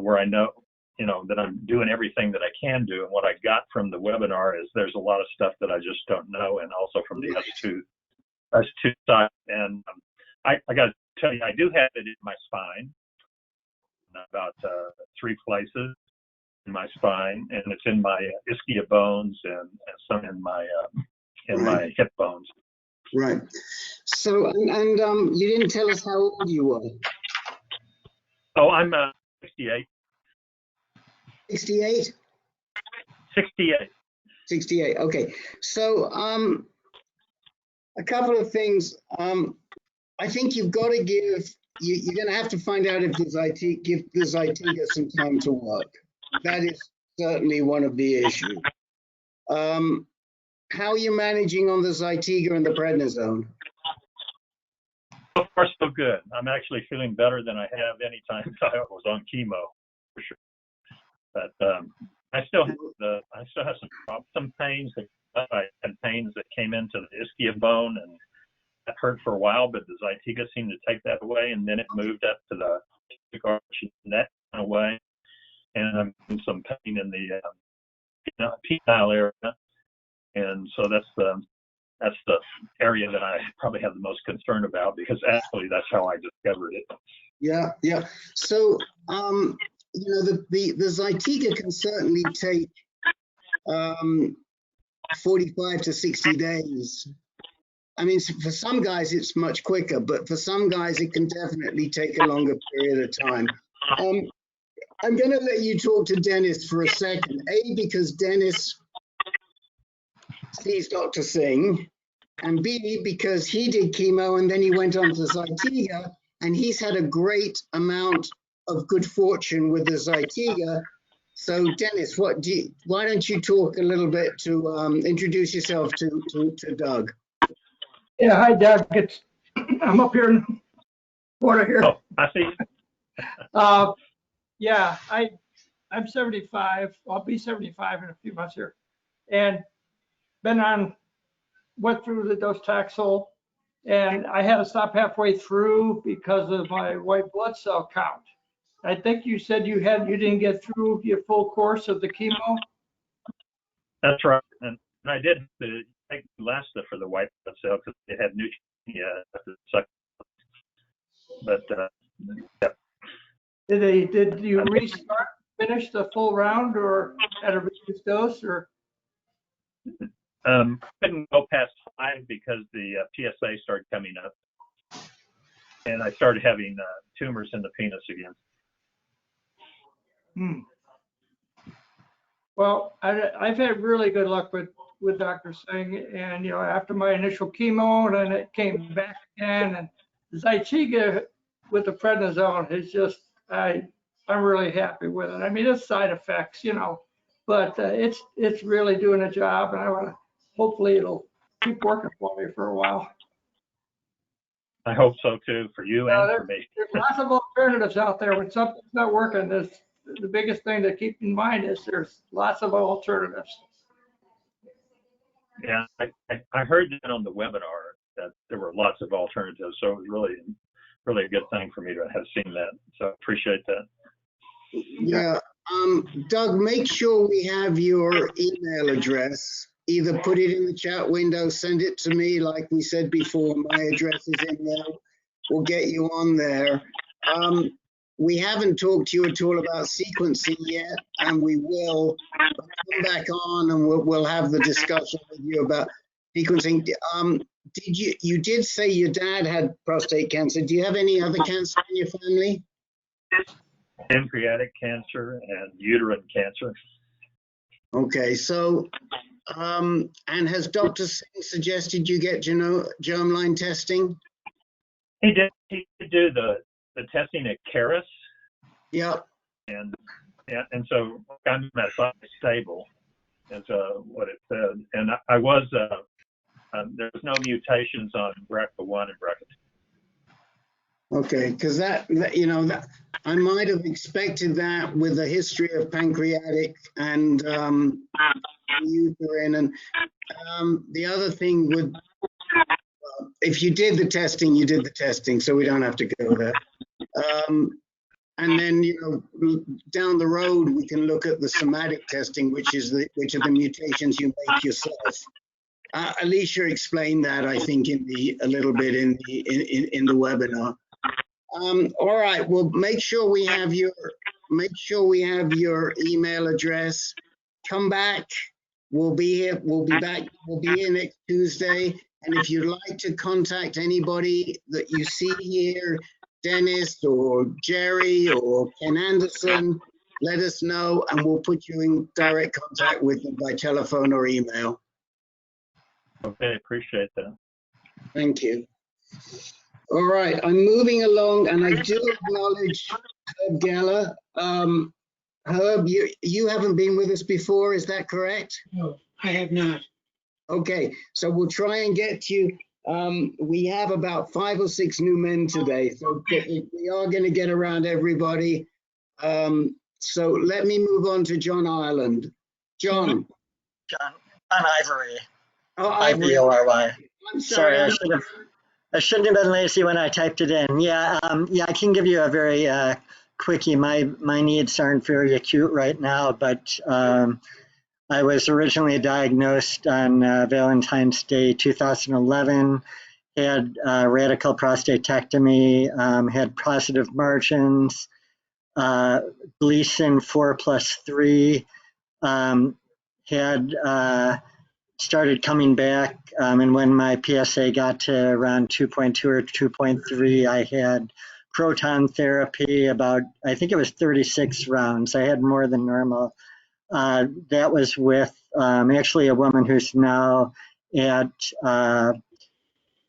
where I know, that I'm doing everything that I can do. And what I got from the webinar is there's a lot of stuff that I just don't know, and also from the S2 side. And I got to tell you, I do have it in my spine, about 3 places in my spine, and it's in my ischia bones and some in my my hip bones. Right. So, and you didn't tell us how old you were. Oh, I'm 68. 68? 68. 68. Okay. So, a couple of things. I think you've got to give. You're going to have to find out if give the Zytiga some time to work. That is certainly one of the issues. How are you managing on the Zytiga and the prednisone? So far, so good. I'm actually feeling better than I have any time I was on chemo, for sure. But I still have some pains. I had pains that came into the ischia bone, and that hurt for a while. But the Zytiga seemed to take that away, and then it moved up to the arch neck away, and I'm in some pain in the penile area. And so that's the area that I probably have the most concern about, because actually that's how I discovered it. Yeah, yeah. So, the Zytiga can certainly take 45 to 60 days. I mean, for some guys it's much quicker, but for some guys it can definitely take a longer period of time. I'm going to let you talk to Dennis for a second. A, because Dennis sees Dr. Singh, and B, because he did chemo and then he went on to Zytiga, and he's had a great amount of good fortune with the Zytiga. So Dennis, why don't you talk a little bit to introduce yourself to Doug? Yeah, hi Doug. I'm up here in Florida here. Oh, I see. Yeah, I'm 75. I'll be 75 in a few months here, and went through the docetaxel, and I had to stop halfway through because of my white blood cell count. I think you said you didn't get through your full course of the chemo. That's right, and I did take Lasta for the white blood cell because it had neutropenia. But yeah. Did you finish the full round, or at a reduced dose, or? Couldn't go past 5 because the PSA started coming up, and I started having tumors in the penis again. Well, I've had really good luck with Dr. Singh, and after my initial chemo, and then it came back again, and Zytiga with the prednisone is just I'm really happy with it. I mean, it's side effects, but it's really doing a job, and I want to. Hopefully it'll keep working for me for a while. I hope so too, for you and for me. There's lots of alternatives out there. When something's not working, the biggest thing to keep in mind is there's lots of alternatives. Yeah, I heard that on the webinar that there were lots of alternatives. So it was really a good thing for me to have seen that. So I appreciate that. Yeah. Doug, make sure we have your email address. Either put it in the chat window, send it to me, like we said before. My address is in there. We'll get you on there. We haven't talked to you at all about sequencing yet, and we will come back on and we'll have the discussion with you about sequencing. You did say your dad had prostate cancer. Do you have any other cancer in your family? Pancreatic cancer and uterine cancer. Okay, so and has Dr. Singh suggested you get germline testing? He did do the testing at Caris. Yep. And and so I'm metastatic stable, is what it said. And I was there was no mutations on BRCA1 and BRCA2. Okay, because that you know that I might have expected that with a history of pancreatic and uterine, and the other thing would, if you did the testing, you did the testing, so we don't have to go there. And then, you know, down the road, we can look at the somatic testing, which are the mutations you make yourself. Alicia explained that, I think, a little bit in the webinar. All right, well, make sure we have your email address. Come back. We'll be here. We'll be back. We'll be here next Tuesday. And if you'd like to contact anybody that you see here, Dennis or Jerry or Ken Anderson, let us know and we'll put you in direct contact with them by telephone or email. Okay, appreciate that. Thank you. All right, I'm moving along and I do acknowledge Herb Geller. Herb, you haven't been with us before, is that correct? No, I have not. Okay, so we'll try and get you. We have about 5 or 6 new men today, so we are going to get around everybody. So let me move on to John Ireland. John. John Ivory. Oh, Ivory. I-V-O-R-Y. I'm sorry. I shouldn't have been lazy when I typed it in. Yeah, I can give you a very quickie. My needs aren't very acute right now, but I was originally diagnosed on Valentine's Day 2011, had radical prostatectomy, had positive margins, Gleason 4+3, had started coming back, and when my PSA got to around 2.2 or 2.3, I had proton therapy about, I think it was 36 rounds. I had more than normal. That was with actually a woman who's now at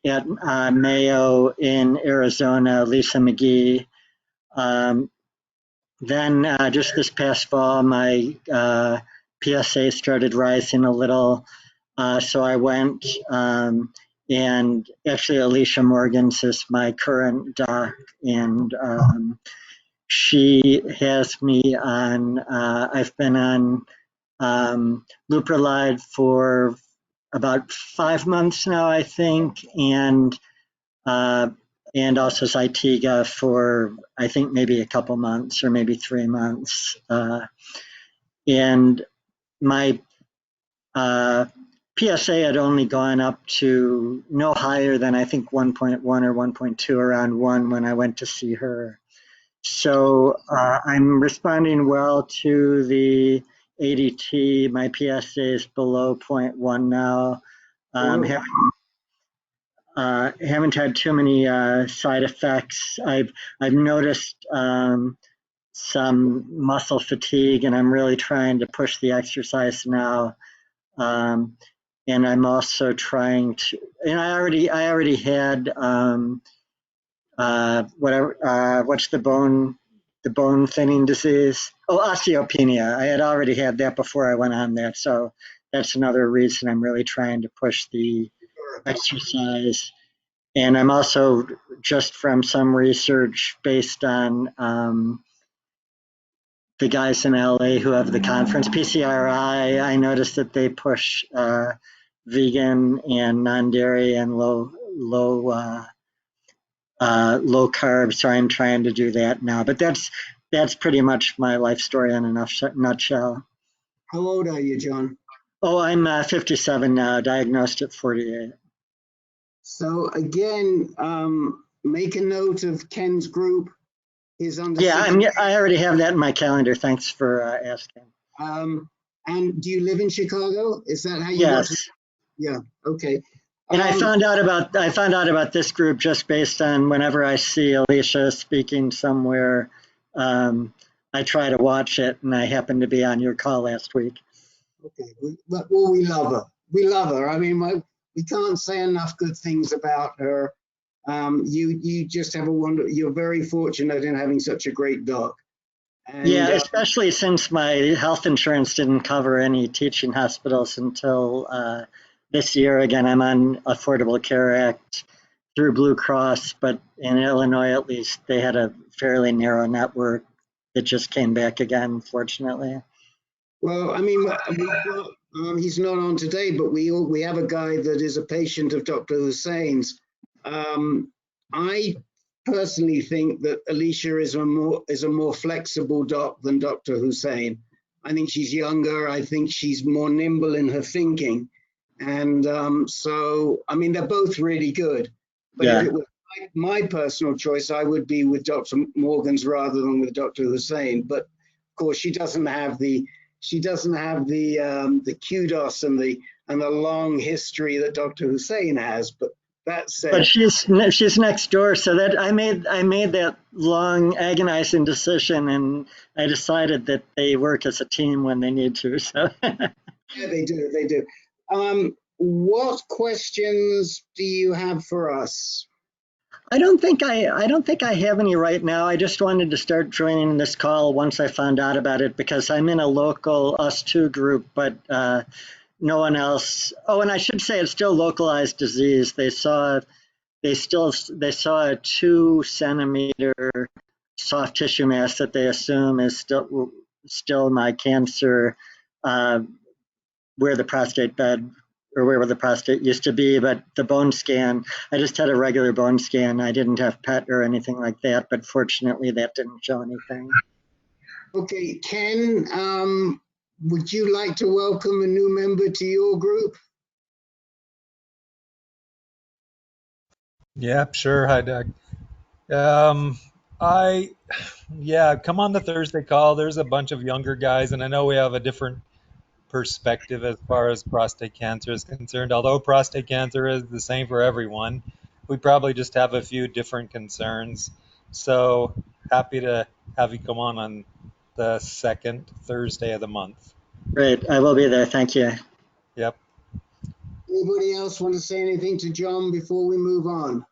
Mayo in Arizona, Lisa McGee. Then just this past fall, my PSA started rising a little. So I went and actually Alicia Morgan's is my current doc, and she has me on, I've been on Leuprolide for about 5 months now, I think, and also Zytiga for, I think, maybe a couple months or maybe 3 months. And my PSA had only gone up to no higher than I think 1.1 or 1.2, around 1 when I went to see her. So I'm responding well to the ADT. My PSA is below 0.1 now. Haven't had too many side effects. I've noticed some muscle fatigue, and I'm really trying to push the exercise now. And I'm also trying to, and I already had what's the bone thinning disease? Oh, osteopenia. I had already had that before I went on that, so that's another reason I'm really trying to push the exercise. And I'm also, just from some research based on the guys in LA who have the conference, PCRI, I noticed that they push vegan and non-dairy and low carb, so I'm trying to do that now. But that's pretty much my life story in a nutshell. How old are you, John? Oh, I'm 57 now, diagnosed at 48. So again, make a note of Ken's group. He's on the I already have that in my calendar. Thanks for asking. And do you live in Chicago? Is that how you? Yes. Yeah. Okay. And I found out about this group just based on whenever I see Alicia speaking somewhere, I try to watch it, and I happened to be on your call last week. Okay. Well, we love her. We love her. I mean, we can't say enough good things about her. You just have you're very fortunate in having such a great doc. And, Yeah, especially since my health insurance didn't cover any teaching hospitals until this year. Again, I'm on Affordable Care Act through Blue Cross, but in Illinois, at least, they had a fairly narrow network that just came back again, fortunately. well, I mean, we've got, he's not on today, but we have a guy that is a patient of Dr. Hussein's. I personally think that Alicia is a more flexible doc than Dr. Hussein. I think she's younger. I think she's more nimble in her thinking. And so, I mean, they're both really good. But if it was my personal choice, I would be with Dr. Morgan's rather than with Dr. Hussein. But of course, she doesn't have the kudos and the long history that Dr. Hussein has. But that said, but she's next door, so that I made that long agonizing decision, and I decided that they work as a team when they need to. So yeah, they do. What questions do you have for us? I don't think I have any right now. I just wanted to start joining this call once I found out about it, because I'm in a local US2 group, but no one else. Oh, and I should say it's still localized disease. They saw a 2-centimeter soft tissue mass that they assume is still my cancer, where the prostate bed, or where the prostate used to be. But the bone scan, I just had a regular bone scan. I didn't have PET or anything like that, but fortunately that didn't show anything. Okay, Ken, would you like to welcome a new member to your group? Yep, sure. Hi, Doug. Come on the Thursday call. There's a bunch of younger guys, and I know we have a different perspective as far as prostate cancer is concerned. Although prostate cancer is the same for everyone, we probably just have a few different concerns. So happy to have you come on the second Thursday of the month. Great, I will be there. Thank you. Yep. Anybody else want to say anything to John before we move on?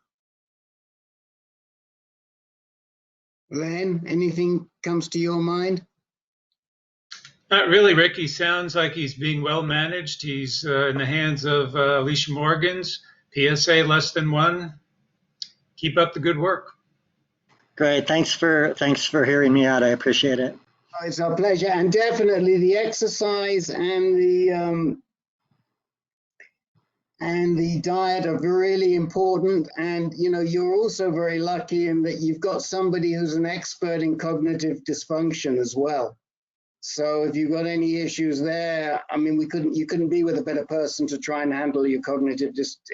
Len, anything comes to your mind? Not really, Rick. He sounds like he's being well managed. He's in the hands of Alicia Morgan's, PSA less than 1. Keep up the good work. Great, thanks for hearing me out. I appreciate it. Oh, it's our pleasure, and definitely the exercise and the diet are really important. And you know, you're also very lucky in that you've got somebody who's an expert in cognitive dysfunction as well. So if you've got any issues there, I mean, you couldn't be with a better person to try and handle your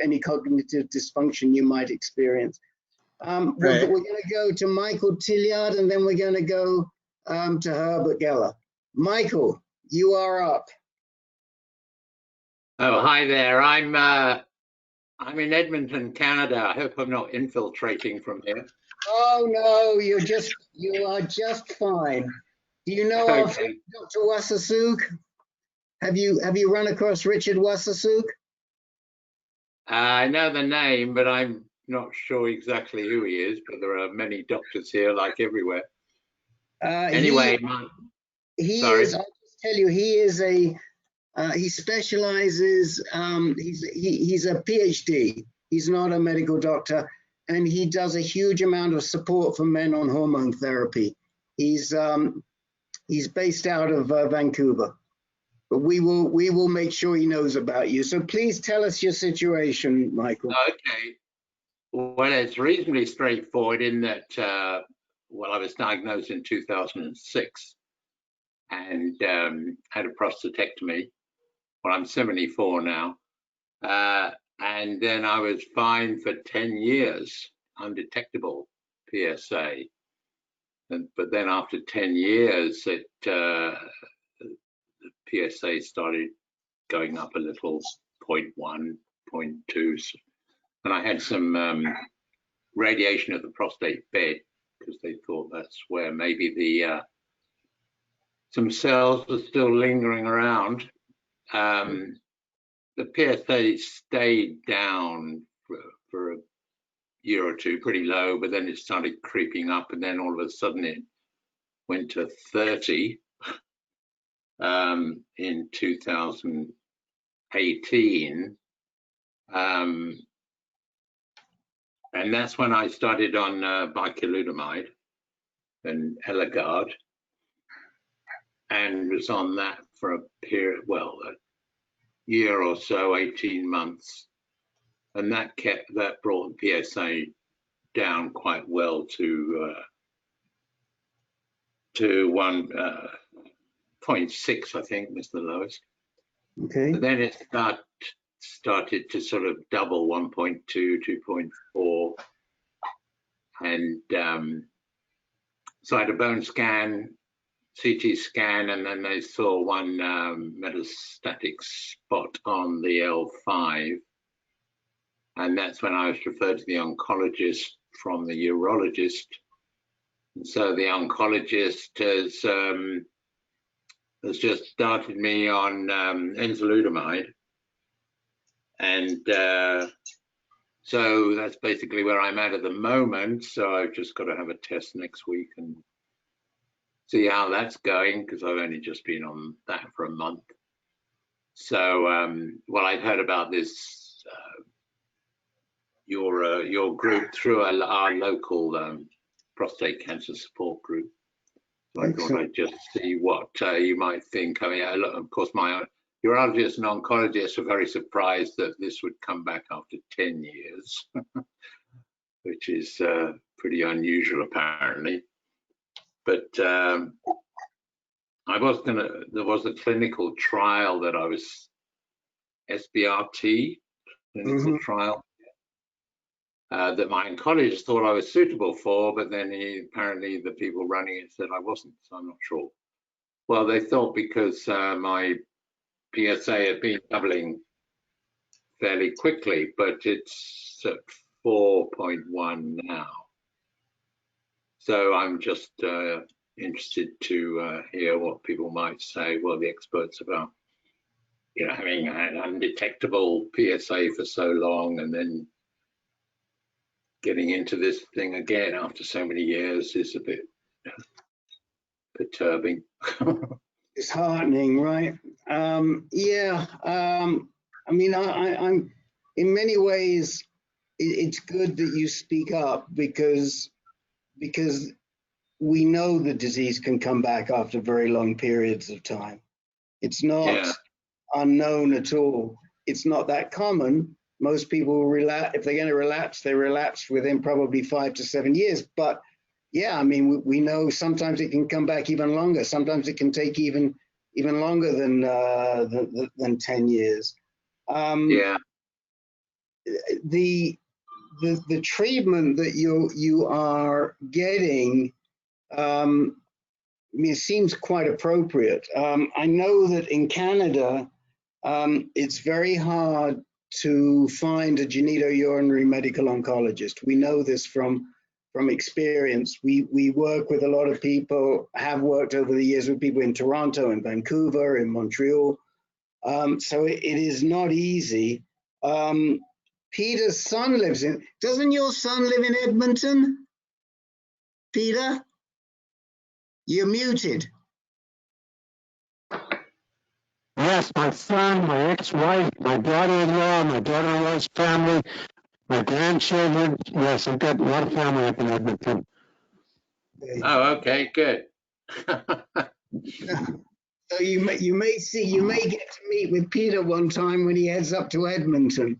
any cognitive dysfunction you might experience. We're going to go to Michael Tilliard, and then we're going to go to Herbert Geller. Michael, you are up. Oh, hi there. I'm in Edmonton, Canada. I hope I'm not infiltrating from here. Oh no, you are just fine. Do you know of Dr. Wassersook? Have you run across Richard Wassersook? I know the name, but I'm not sure exactly who he is. But there are many doctors here, like everywhere. Anyway, I'll just tell you, he is he specializes. He's a PhD. He's not a medical doctor, and he does a huge amount of support for men on hormone therapy. He's based out of Vancouver, but we will make sure he knows about you. So please tell us your situation, Michael. Okay. Well, it's reasonably straightforward in that, I was diagnosed in 2006 and had a prostatectomy. Well, I'm 74 now. And then I was fine for 10 years, undetectable PSA. But then after 10 years, the PSA started going up a little, 0.1, 0.2. And I had some radiation of the prostate bed because they thought that's where maybe some cells were still lingering around. The PSA stayed down for a year or two, pretty low, but then it started creeping up, and then all of a sudden it went to 30 in 2018. And that's when I started on bicalutamide and Eligard, and was on that for a period, well, a year or so, 18 months. And that brought PSA down quite well to 1.6, I think, was the lowest. Okay. But then it started to sort of double, 1.2, 2.4. And so I had a bone scan, CT scan, and then they saw one metastatic spot on the L5. And that's when I was referred to the oncologist from the urologist. And so the oncologist has just started me on enzalutamide. And so that's basically where I'm at the moment. So I've just got to have a test next week and see how that's going, because I've only just been on that for a month. So, well, I'd heard about this, your group through our local prostate cancer support group. So I thought I'd just see what you might think. I mean, of course, my urologists and oncologists were very surprised that this would come back after 10 years, which is pretty unusual apparently. But there was a clinical trial that I was, SBRT clinical trial, that my oncologist thought I was suitable for, but then apparently the people running it said I wasn't, so I'm not sure. Well, they thought because my PSA had been doubling fairly quickly, but it's at 4.1 now. So I'm just interested to hear what people might say, well, the experts about, you know, having an undetectable PSA for so long and then getting into this thing again after so many years is a bit perturbing. It's heartening, right? Yeah. I mean, I'm in many ways, it's good that you speak up because we know the disease can come back after very long periods of time. It's not unknown at all. It's not that common. Most people will relapse. If they're going to relapse, they relapse within probably 5 to 7 years. But yeah, I mean, we know sometimes it can come back even longer. Sometimes it can take even longer than 10 years. The treatment that you are getting, I mean, it seems quite appropriate. I know that in Canada, it's very hard to find a genitourinary medical oncologist. We know this from experience. We work with a lot of people, have worked over the years with people in Toronto and Vancouver, in Montreal. So it is not easy. Peter's son lives doesn't your son live in Edmonton? Peter? You're muted. Yes, my son, my ex-wife, my daughter-in-law, my daughter-in-law's family, my grandchildren. Yes, I've got a lot of family up in Edmonton. Oh, okay, good. So you may get to meet with Peter one time when he heads up to Edmonton.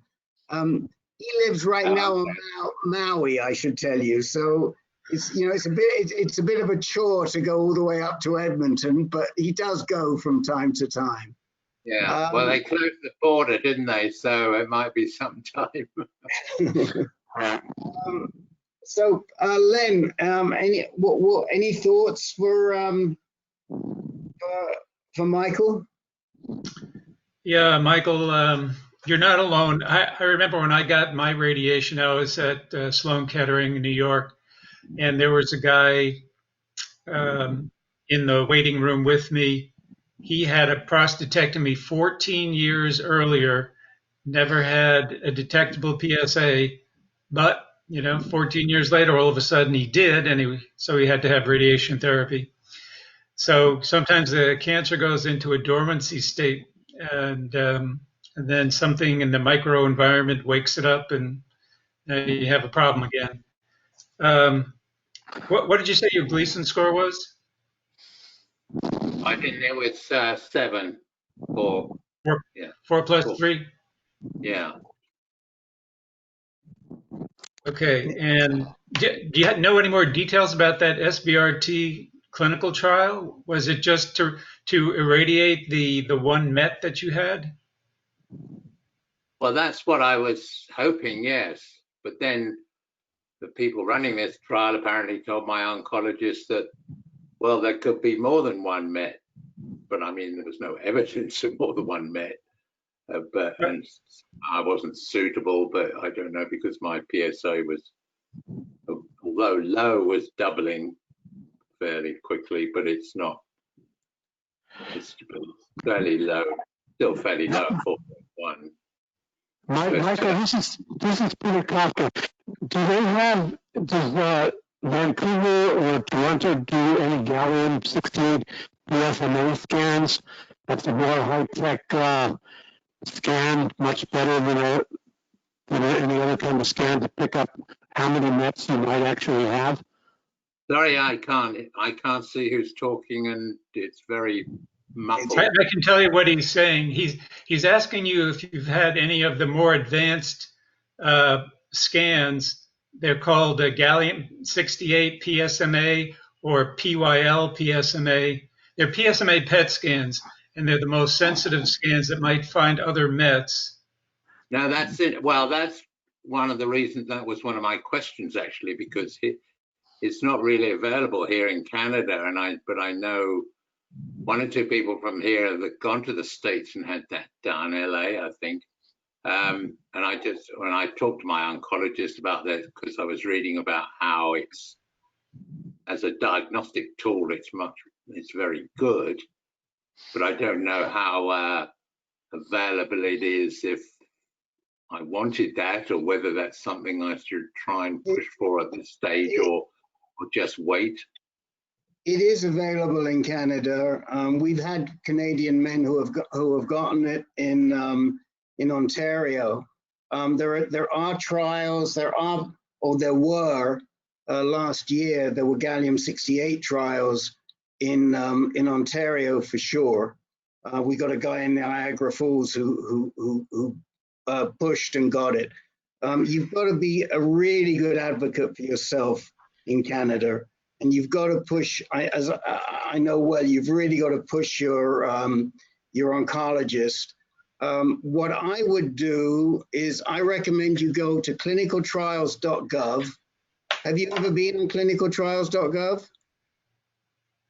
He lives right now on Maui, I should tell you. So it's it's a bit of a chore to go all the way up to Edmonton, but he does go from time to time. Yeah, well, they closed the border, didn't they? So it might be some time. So, Len, any thoughts for Michael? Yeah, Michael, you're not alone. I remember when I got my radiation, I was at Sloan Kettering in New York, and there was a guy in the waiting room with me. He had a prostatectomy 14 years earlier, never had a detectable PSA, but 14 years later, all of a sudden he did, and so he had to have radiation therapy. So sometimes the cancer goes into a dormancy state, and then something in the microenvironment wakes it up, and now you have a problem again. What did you say your Gleason score was? I think it was 7 for, yeah. 4 plus 3? Yeah. Okay, and do you know any more details about that SBRT clinical trial? Was it just to irradiate the one met that you had? Well, that's what I was hoping, yes. But then the people running this trial apparently told my oncologist that, well, there could be more than one met. But I mean, there was no evidence of more than one met. And I wasn't suitable, but I don't know, because my PSA was, although low, was doubling fairly quickly, but it's not, it's fairly low, still fairly low, 4.1. Michael, this is Peter Kafka. Does Vancouver or Toronto do any gallium-68 PSMA scans? That's a more high-tech scan, much better than any other kind of scan to pick up how many mets you might actually have. Sorry, I can't see who's talking, and it's very muffled. I can tell you what he's saying. He's asking you if you've had any of the more advanced scans. They're called gallium-68 PSMA or PYL PSMA. They're PSMA PET scans, and they're the most sensitive scans that might find other mets. No, that's it. Well, that's one of the reasons. That was one of my questions, actually, because it's not really available here in Canada, but I know one or two people from here that gone to the States and had that done, LA, I think. And when I talked to my oncologist about that, because I was reading about how it's, as a diagnostic tool, it's very good, but I don't know how available it is if I wanted that, or whether that's something I should try and push for at this stage, or just wait. It is available in Canada. We've had Canadian men who have gotten it in Ontario. There are trials. There were last year. There were gallium-68 trials in Ontario for sure. We got a guy in Niagara Falls who pushed and got it. You've got to be a really good advocate for yourself in Canada, and you've got to push. As I know well, you've really got to push your oncologist. What I would do is I recommend you go to clinicaltrials.gov. Have you ever been on clinicaltrials.gov?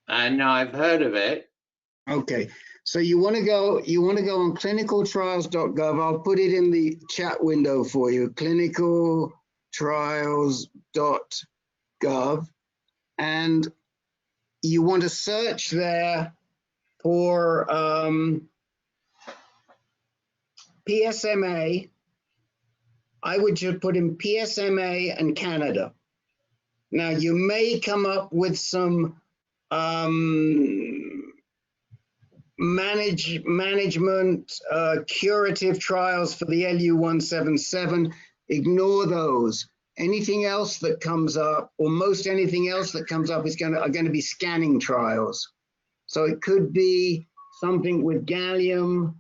No, I've heard of it. Okay, so you want to go on clinicaltrials.gov. I'll put it in the chat window for you. clinicaltrials.gov, and you want to search there for PSMA. I would just put in PSMA and Canada. Now you may come up with some management curative trials for the LU-177. Ignore those. Anything else that comes up, or most anything else that comes up, are going to be scanning trials. So it could be something with gallium.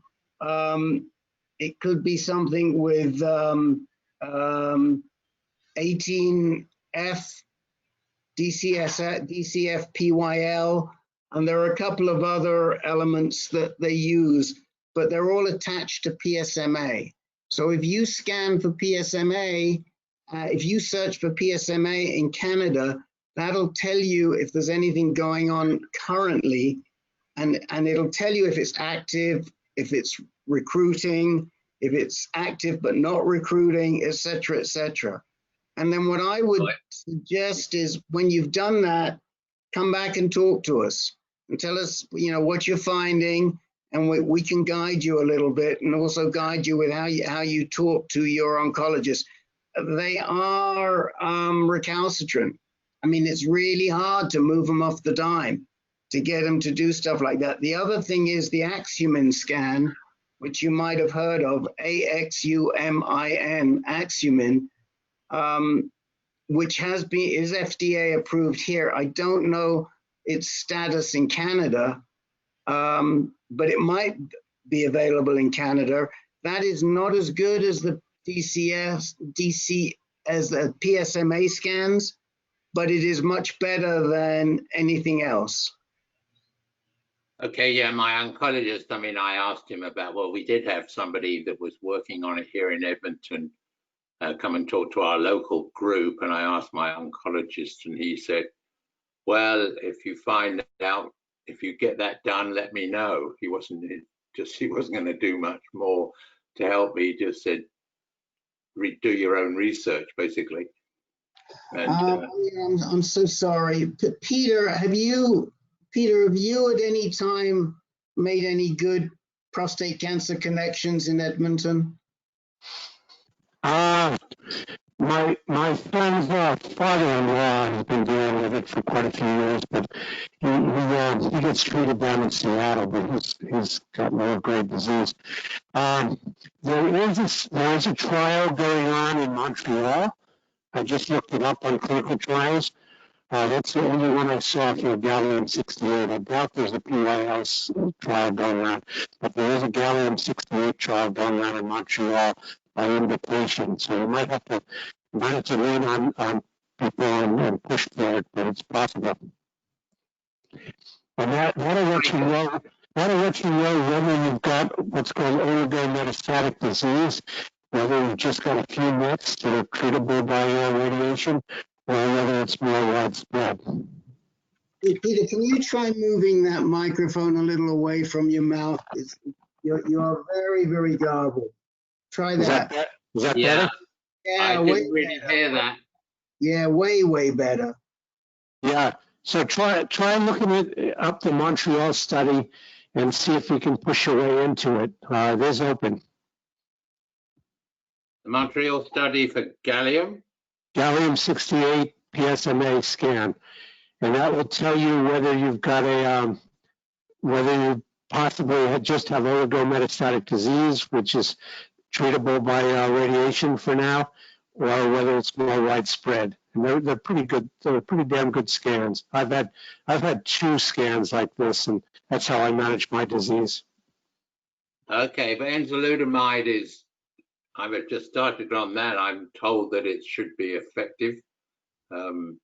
It could be something with 18F, DCF, PYL, and there are a couple of other elements that they use, but they're all attached to PSMA. So if you scan for PSMA, if you search for PSMA in Canada, that'll tell you if there's anything going on currently, and it'll tell you if it's active, if it's recruiting, if it's active but not recruiting, et cetera, et cetera. And then what I would suggest is when you've done that, come back and talk to us and tell us, what you're finding, and we can guide you a little bit, and also guide you with how you talk to your oncologist. They are recalcitrant. I mean, it's really hard to move them off the dime. to get them to do stuff like that. The other thing is the Axumin scan, which you might have heard of, AXUMIN, Axumin, which is FDA approved here. I don't know its status in Canada, but it might be available in Canada. That is not as good as the PSMA scans, but it is much better than anything else. Okay, yeah, my oncologist, I mean, I asked him about, well, we did have somebody that was working on it here in Edmonton come and talk to our local group, and I asked my oncologist, and he said, well, if you find out, if you get that done, let me know. He wasn't going to do much more to help me. He just said, do your own research, basically. And, I'm so sorry. Peter, have you at any time made any good prostate cancer connections in Edmonton? My friend's father-in-law has been dealing with it for quite a few years, but he gets treated down in Seattle, but he's got low-grade disease. There is a trial going on in Montreal. I just looked it up on clinical trials. That's the only one I saw for gallium-68. I doubt there's a PYS trial going on, but there is a gallium-68 trial going on in Montreal by invitation. So you might have to lean on people and push for it, but it's possible. And that'll let you know. That'll let you know whether you've got what's called oligometastatic disease, whether you've just got a few mets that are treatable by radiation, or whether it's more widespread. Hey, Peter, can you try moving that microphone a little away from your mouth? You are very, very garbled. Try that. Is that yeah, better? Yeah, I didn't really hear that. Yeah, way, way better. Yeah. So try looking up the Montreal study and see if you can push your way into it. It is open. The Montreal study for gallium? Gallium-68 PSMA scan, and that will tell you whether you've got whether you possibly just have oligometastatic disease, which is treatable by radiation for now, or whether it's more widespread. And they're pretty good. They're pretty damn good scans. I've had 2 scans like this, and that's how I manage my disease. Okay, but enzalutamide is, I've just started on that. I'm told that it should be effective. Bring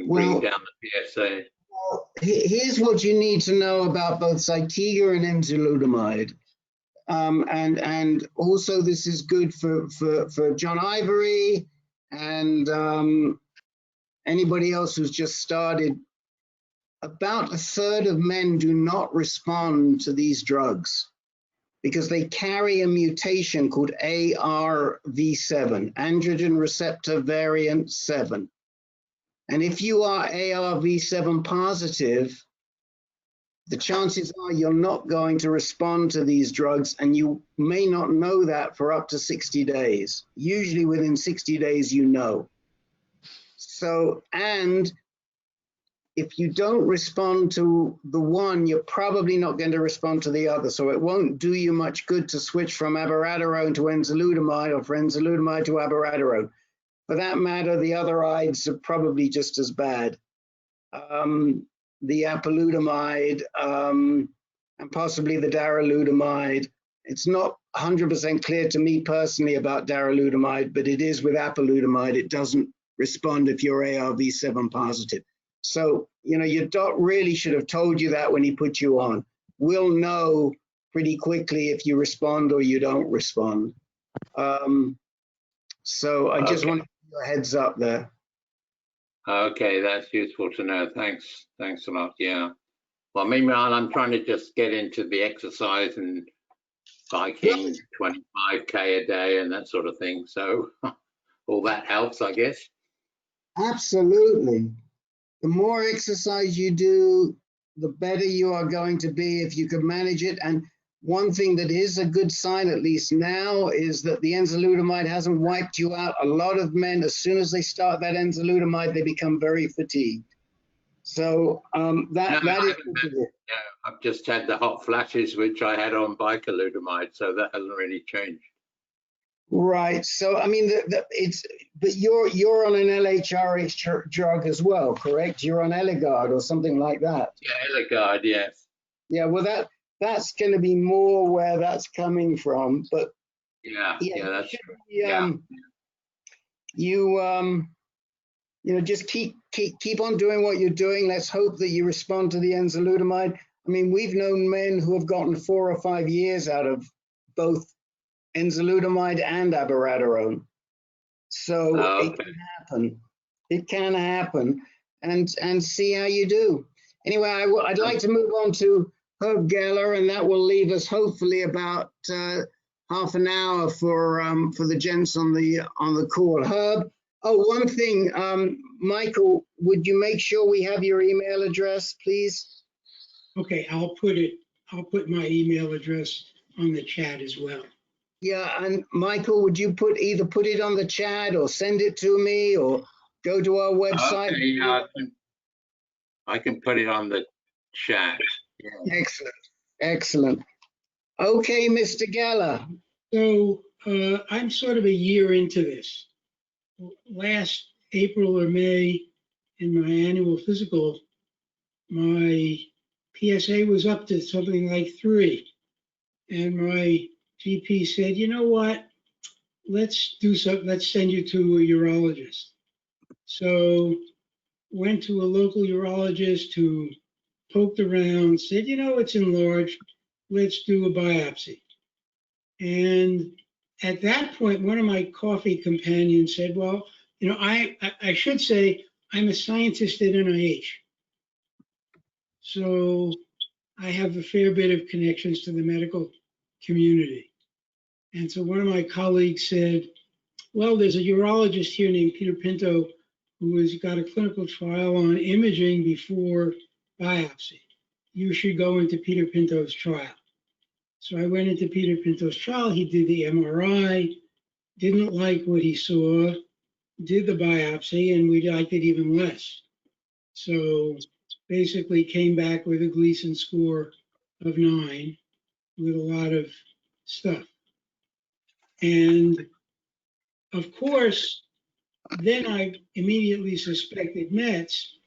down the PSA. Well, here's what you need to know about both Zytiga and enzalutamide. And also this is good for John Ivory and anybody else who's just started. About 1/3 of men do not respond to these drugs because they carry a mutation called ARV7, androgen receptor variant 7. And if you are ARV7 positive, the chances are you're not going to respond to these drugs, and you may not know that for up to 60 days. Usually within 60 days, you know. So, and if you don't respond to the one, you're probably not going to respond to the other. So it won't do you much good to switch from abiraterone to enzalutamide or from enzalutamide to abiraterone. For that matter, the other ides are probably just as bad. The apalutamide and possibly the darolutamide. It's not 100% clear to me personally about darolutamide, but it is with apalutamide. It doesn't respond if you're ARV7 positive. So, you know, your doc really should have told you that when he put you on. We'll know pretty quickly if you respond or you don't respond. So I just want to give you a heads up there. Okay, that's useful to know. Thanks a lot. Yeah. Well, meanwhile, I'm trying to just get into the exercise and biking 25K a day and that sort of thing. So all that helps, I guess. Absolutely. The more exercise you do, the better you are going to be if you can manage it. And one thing that is a good sign, at least now, is that the enzalutamide hasn't wiped you out. A lot of men, as soon as they start that enzalutamide, they become very fatigued. So that No, is. I've just had the hot flashes, which I had on bicalutamide, so that hasn't really changed. Right. So I mean, but you're on an LHRH drug as well, correct? You're on Eligard or something like that. Yeah, Eligard, yes. Yeah. Well, that's going to be more where that's coming from, but yeah, that's true. You know, just keep on doing what you're doing. Let's hope that you respond to the enzalutamide. I mean, we've known men who have gotten 4 or 5 years out of both enzalutamide and abiraterone. So It can happen. It can happen, and see how you do. Anyway, I'd like to move on to Herb Geller, and that will leave us hopefully about half an hour for the gents on the call. Herb. Oh, one thing, Michael, would you make sure we have your email address, please? Okay, I'll put my email address on the chat as well. Yeah, and Michael, would you either put it on the chat or send it to me or go to our website? Okay, yeah, I can put it on the chat. Yeah. Excellent, excellent. Okay, Mr. Geller. So I'm sort of a year into this. Last April or May, in my annual physical, my PSA was up to something like 3. And my GP said, you know what, let's do something, let's send you to a urologist. So went to a local urologist who poked around, said, you know, it's enlarged, let's do a biopsy. And at that point, one of my coffee companions said, well, you know, I should say I'm a scientist at NIH. So I have a fair bit of connections to the medical community. And so one of my colleagues said, well, there's a urologist here named Peter Pinto who has got a clinical trial on imaging before biopsy. You should go into Peter Pinto's trial. So I went into Peter Pinto's trial. He did the MRI, didn't like what he saw, did the biopsy, and we liked it even less. So basically came back with a Gleason score of 9 with a lot of stuff. And of course, then I immediately suspected Mets.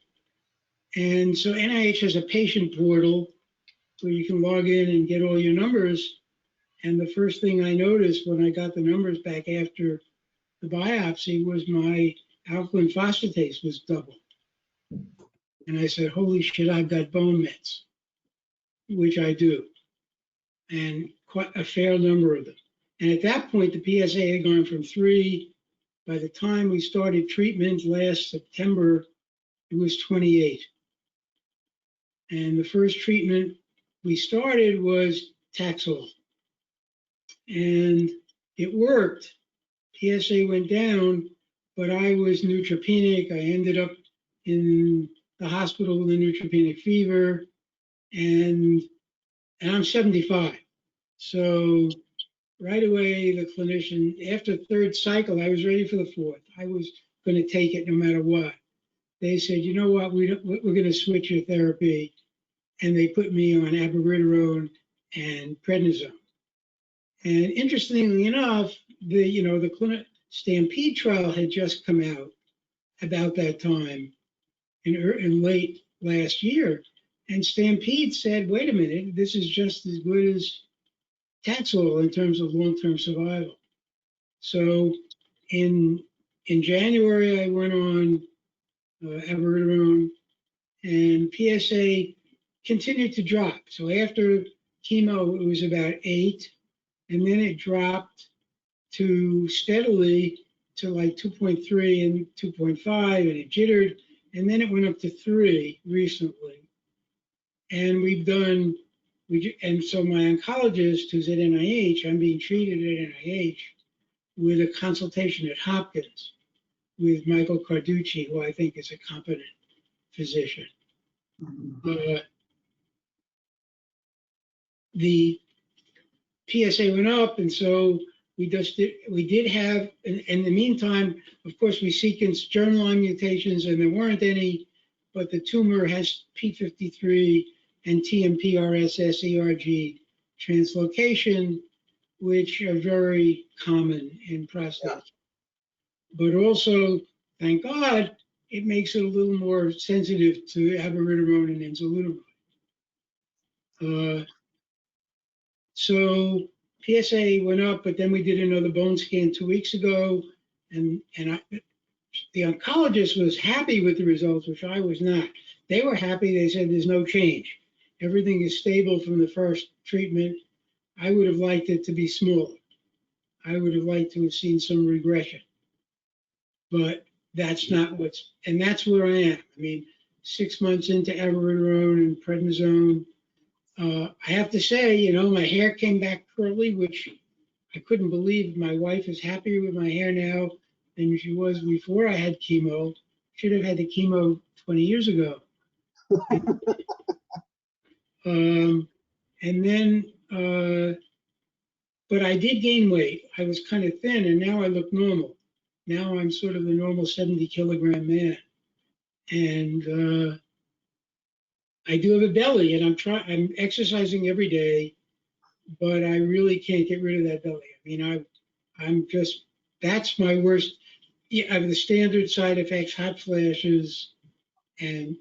And so NIH has a patient portal where you can log in and get all your numbers. And the first thing I noticed when I got the numbers back after the biopsy was my alkaline phosphatase was double. And I said, holy shit, I've got bone mets, which I do, and quite a fair number of them. And at that point, the PSA had gone from 3. By the time we started treatment last September, it was 28. And the first treatment we started was Taxol. And it worked. PSA went down, but I was neutropenic. I ended up in the hospital with a neutropenic fever, and I'm 75. So right away, the clinician, after the 3rd cycle, I was ready for the 4th. I was going to take it no matter what. They said, you know what, we're going to switch your therapy. And they put me on abiraterone and prednisone. And interestingly enough, the Stampede trial had just come out about that time in late last year. And Stampede said, wait a minute, this is just as good as Taxol in terms of long-term survival. So in January, I went on abiraterone, and PSA continued to drop. So after chemo, it was about 8, and then it dropped to steadily to like 2.3 and 2.5, and it jittered, and then it went up to 3 recently. And and so my oncologist, who's at NIH, I'm being treated at NIH with a consultation at Hopkins with Michael Carducci, who I think is a competent physician. The PSA went up, and so we did have, in the meantime, of course, we sequenced germline mutations, and there weren't any, but the tumor has P53 and TMPRSS-ERG translocation, which are very common in prostate. But also, thank God, it makes it a little more sensitive to abiraterone and enzalutamide. So PSA went up, but then we did another bone scan 2 weeks ago, and the oncologist was happy with the results, which I was not. They were happy. They said there's no change. Everything is stable from the first treatment. I would have liked it to be smaller. I would have liked to have seen some regression, but that's not and that's where I am. I mean, 6 months into abiraterone and prednisone, I have to say, you know, my hair came back curly, which I couldn't believe. My wife is happier with my hair now than she was before I had chemo. Should have had the chemo 20 years ago. And then, but I did gain weight. I was kind of thin, and now I look normal. Now I'm sort of the normal 70-kilogram man. And I do have a belly, and I'm exercising every day, but I really can't get rid of that belly. I mean, I'm just, that's my worst. Yeah, I have the standard side effects, hot flashes,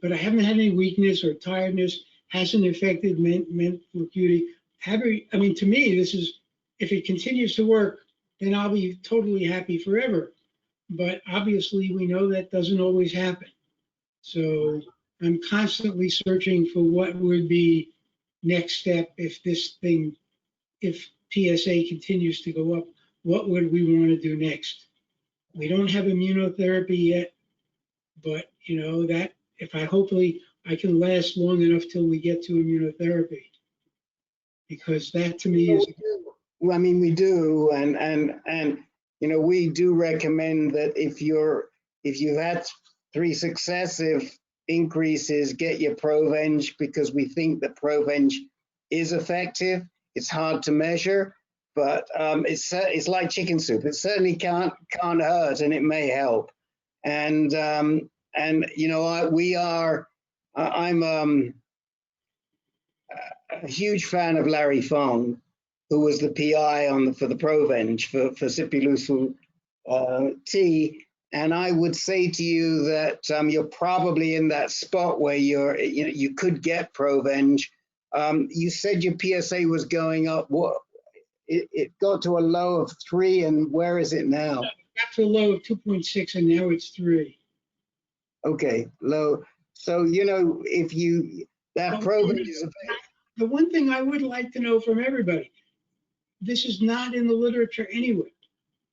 but I haven't had any weakness or tiredness. Hasn't affected mental acuity. I mean, to me, this is, if it continues to work, then I'll be totally happy forever. But obviously, we know that doesn't always happen. So I'm constantly searching for what would be next step if PSA continues to go up. What would we want to do next? We don't have immunotherapy yet, but you know that hopefully I can last long enough till we get to immunotherapy, because that to me is. Well, I mean, we do, and you know, we do recommend that if you've had 3 successive increases, get your Provenge, because we think that Provenge is effective. It's hard to measure, but it's like chicken soup. It certainly can't hurt, and it may help. And you know, I'm a huge fan of Larry Fong, who was the PI for the Provenge for Sipuleucel T. And I would say to you that you're probably in that spot where you could get Provenge. You said your PSA was going up. What? It got to a low of 3, and where is it now? It got to a low of 2.6, and now it's 3. Okay, low. So you know, if that Provenge is the one thing I would like to know from everybody, this is not in the literature anywhere.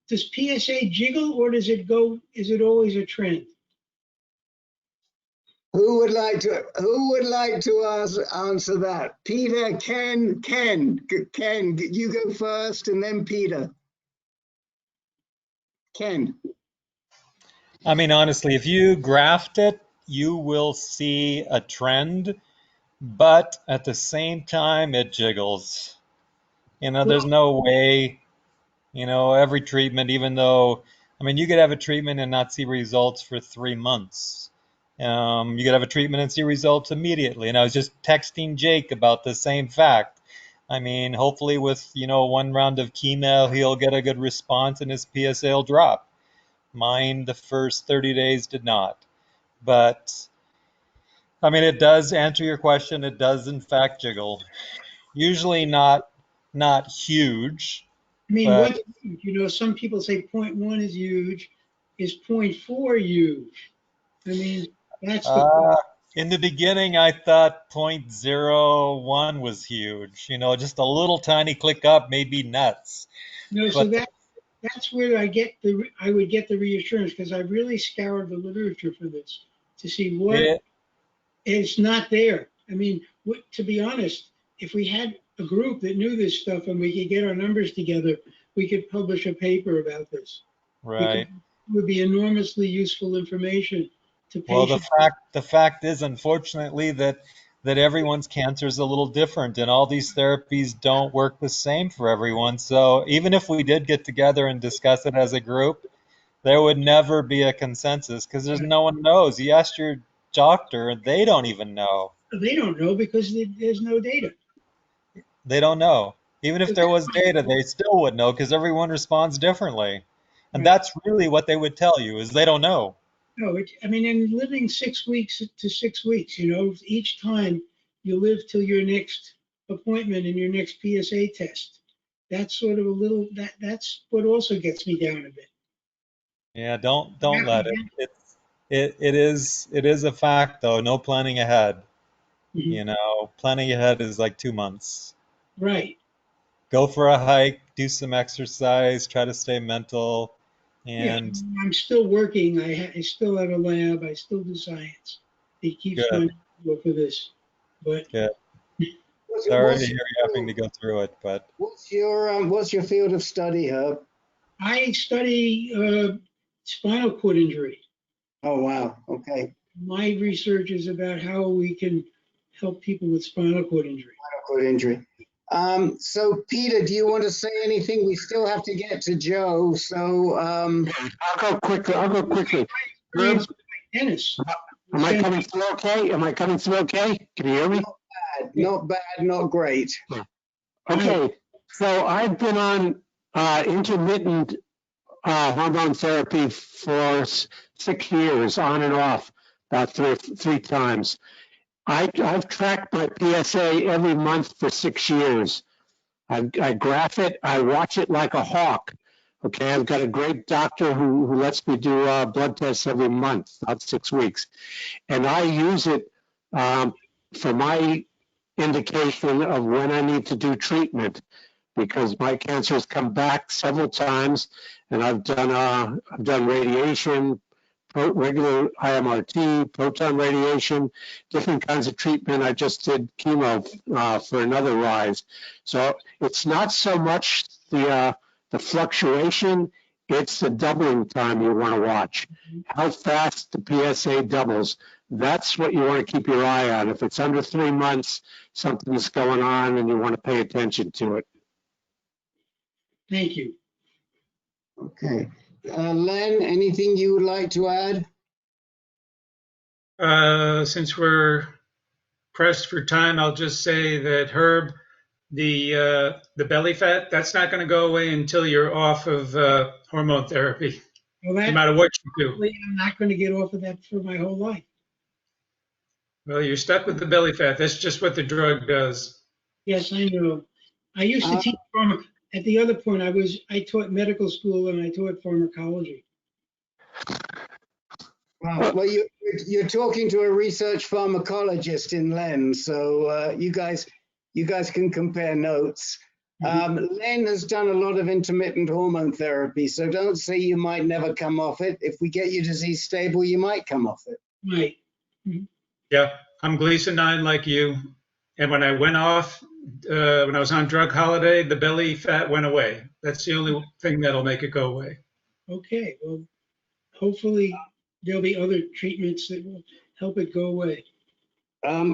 Does PSA jiggle, or is it always a trend? Who would like to answer that? Peter, Ken, you go first, and then Peter. Ken. I mean, honestly, if you graphed it, you will see a trend, but at the same time, it jiggles. You know, there's no way, you know, every treatment, even though, I mean, you could have a treatment and not see results for 3 months. You could have a treatment and see results immediately. And I was just texting Jake about the same fact. I mean, hopefully with, you know, 1 round of chemo, he'll get a good response and his PSA will drop. Mine, the first 30 days did not. But, I mean, it does answer your question. It does, in fact, jiggle. Usually not huge. I mean, what's huge? You know, some people say 0.1 is huge. Is 0.4 huge? I mean, that's in the beginning, I thought 0.01 was huge. You know, just a little tiny click up may be nuts. No, so that's where I would get the reassurance, because I really scoured the literature for this to see what is not there. I mean, to be honest, if we had a group that knew this stuff and we could get our numbers together, we could publish a paper about this. Right. It would be enormously useful information to patients. Well, the fact is, unfortunately, that everyone's cancer is a little different, and all these therapies don't work the same for everyone. So even if we did get together and discuss it as a group, there would never be a consensus, because there's no one knows. You asked your doctor, and they don't even know. They don't know because there's no data. They don't know. Even if there was data, they still would know because everyone responds differently. And that's really what they would tell you is they don't know. No, I mean, in living 6 weeks to 6 weeks, you know, each time you live till your next appointment and your next PSA test. That's sort of a little, that's what also gets me down a bit. Yeah, don't let it. It is a fact though. No planning ahead. Mm-hmm. You know, planning ahead is like 2 months. Right. Go for a hike, do some exercise, try to stay mental, and yeah, I'm still working. I still have a lab. I still do science. It keeps my go for this, but good. Sorry to hear you having to go through it, but what's your field of study, Herb? I study spinal cord injury. Oh wow, okay. My research is about how we can help people with spinal cord injury. Spinal cord injury. So Peter, do you want to say anything? We still have to get to Joe, so I'll go quickly. Herb, Dennis. Am I coming through okay? Can you hear me? Not bad, not great. Okay, so I've been on intermittent hormone therapy for 6 years, on and off, about three times. I've tracked my PSA every month for 6 years. I graph it, I watch it like a hawk. Okay, I've got a great doctor who lets me do blood tests every month, about 6 weeks. And I use it for my indication of when I need to do treatment, because my cancer has come back several times, and I've done radiation, regular IMRT, proton radiation, different kinds of treatment. I just did chemo for another rise. So it's not so much the fluctuation, it's the doubling time you want to watch. How fast the PSA doubles. That's what you want to keep your eye on. If it's under 3 months, something's going on and you want to pay attention to it. Thank you. Okay. Len, anything you would like to add? Since we're pressed for time, I'll just say that Herb, the belly fat, that's not going to go away until you're off of hormone therapy, Well, no matter what you do. I'm not going to get off of that for my whole life. Well, you're stuck with the belly fat. That's just what the drug does. Yes, I know. I used to teach at the other point. I taught medical school and I taught pharmacology. Well, you're talking to a research pharmacologist in Len, so you guys can compare notes. Len has done a lot of intermittent hormone therapy, so don't say you might never come off it. If we get you disease stable, you might come off it. Right. Yeah, I'm Gleason 9 like you. And when I went off, when I was on drug holiday, the belly fat went away. That's the only thing that'll make it go away. Okay, well, hopefully there'll be other treatments that will help it go away.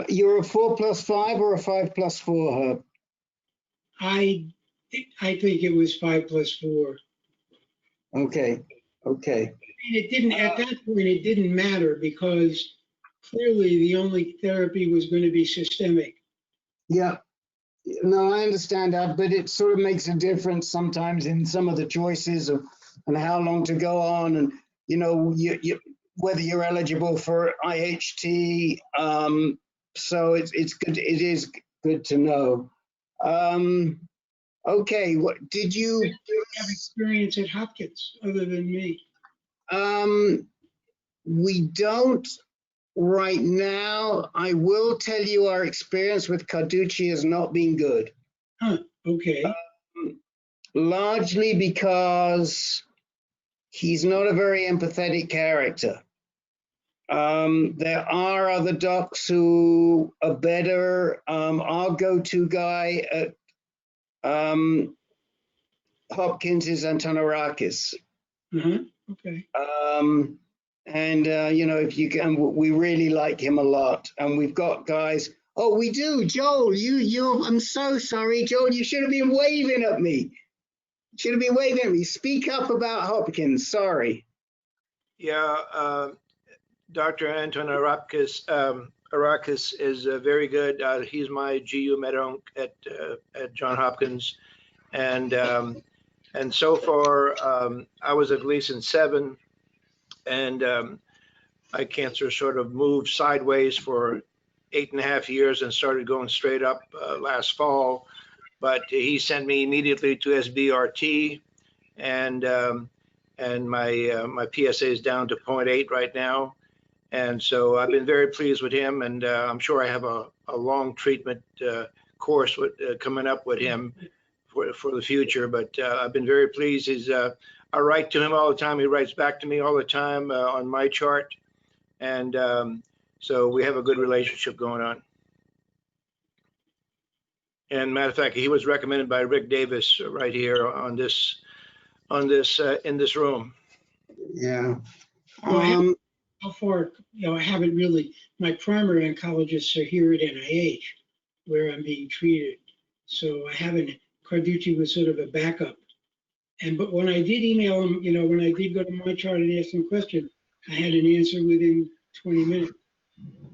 You're a 4+5 or a 5+4, Herb? I think it was 5+4. Okay. And it didn't, at that point, it didn't matter because clearly the only therapy was going to be systemic. Yeah. No, I understand that, but it sort of makes a difference sometimes in some of the choices of and how long to go on, and you know, whether you're eligible for IHT. So it's good. It is good to know. Okay, what did you have experience at Hopkins other than me? We don't right now. I will tell you our experience with Carducci has not been good. Huh, okay. Largely because he's not a very empathetic character. There are other docs who are better. Our go-to guy at Hopkins is Antonarakis. Okay. And you know, if you can, we really like him a lot. And we've got guys. Oh, we do, Joel. I'm so sorry, Joel. You should have been waving at me. Speak up about Hopkins. Sorry. Yeah. Dr. Anton Arakis is very good. He's my GU med onc at Johns Hopkins, and so far I was at Gleason 7, and my cancer sort of moved sideways for 8.5 years and started going straight up last fall. But he sent me immediately to SBRT, and my PSA is down to 0.8 right now. And so I've been very pleased with him, and I'm sure I have a long treatment course coming up with him for the future. But I've been very pleased. I write to him all the time. He writes back to me all the time on my chart, and so we have a good relationship going on. And matter of fact, he was recommended by Rick Davis right here in this room. Yeah. How far, I haven't really, my primary oncologists are here at NIH where I'm being treated. So I haven't, Carducci was sort of a backup. But when I did email him, when I did go to my chart and ask him a question, I had an answer within 20 minutes.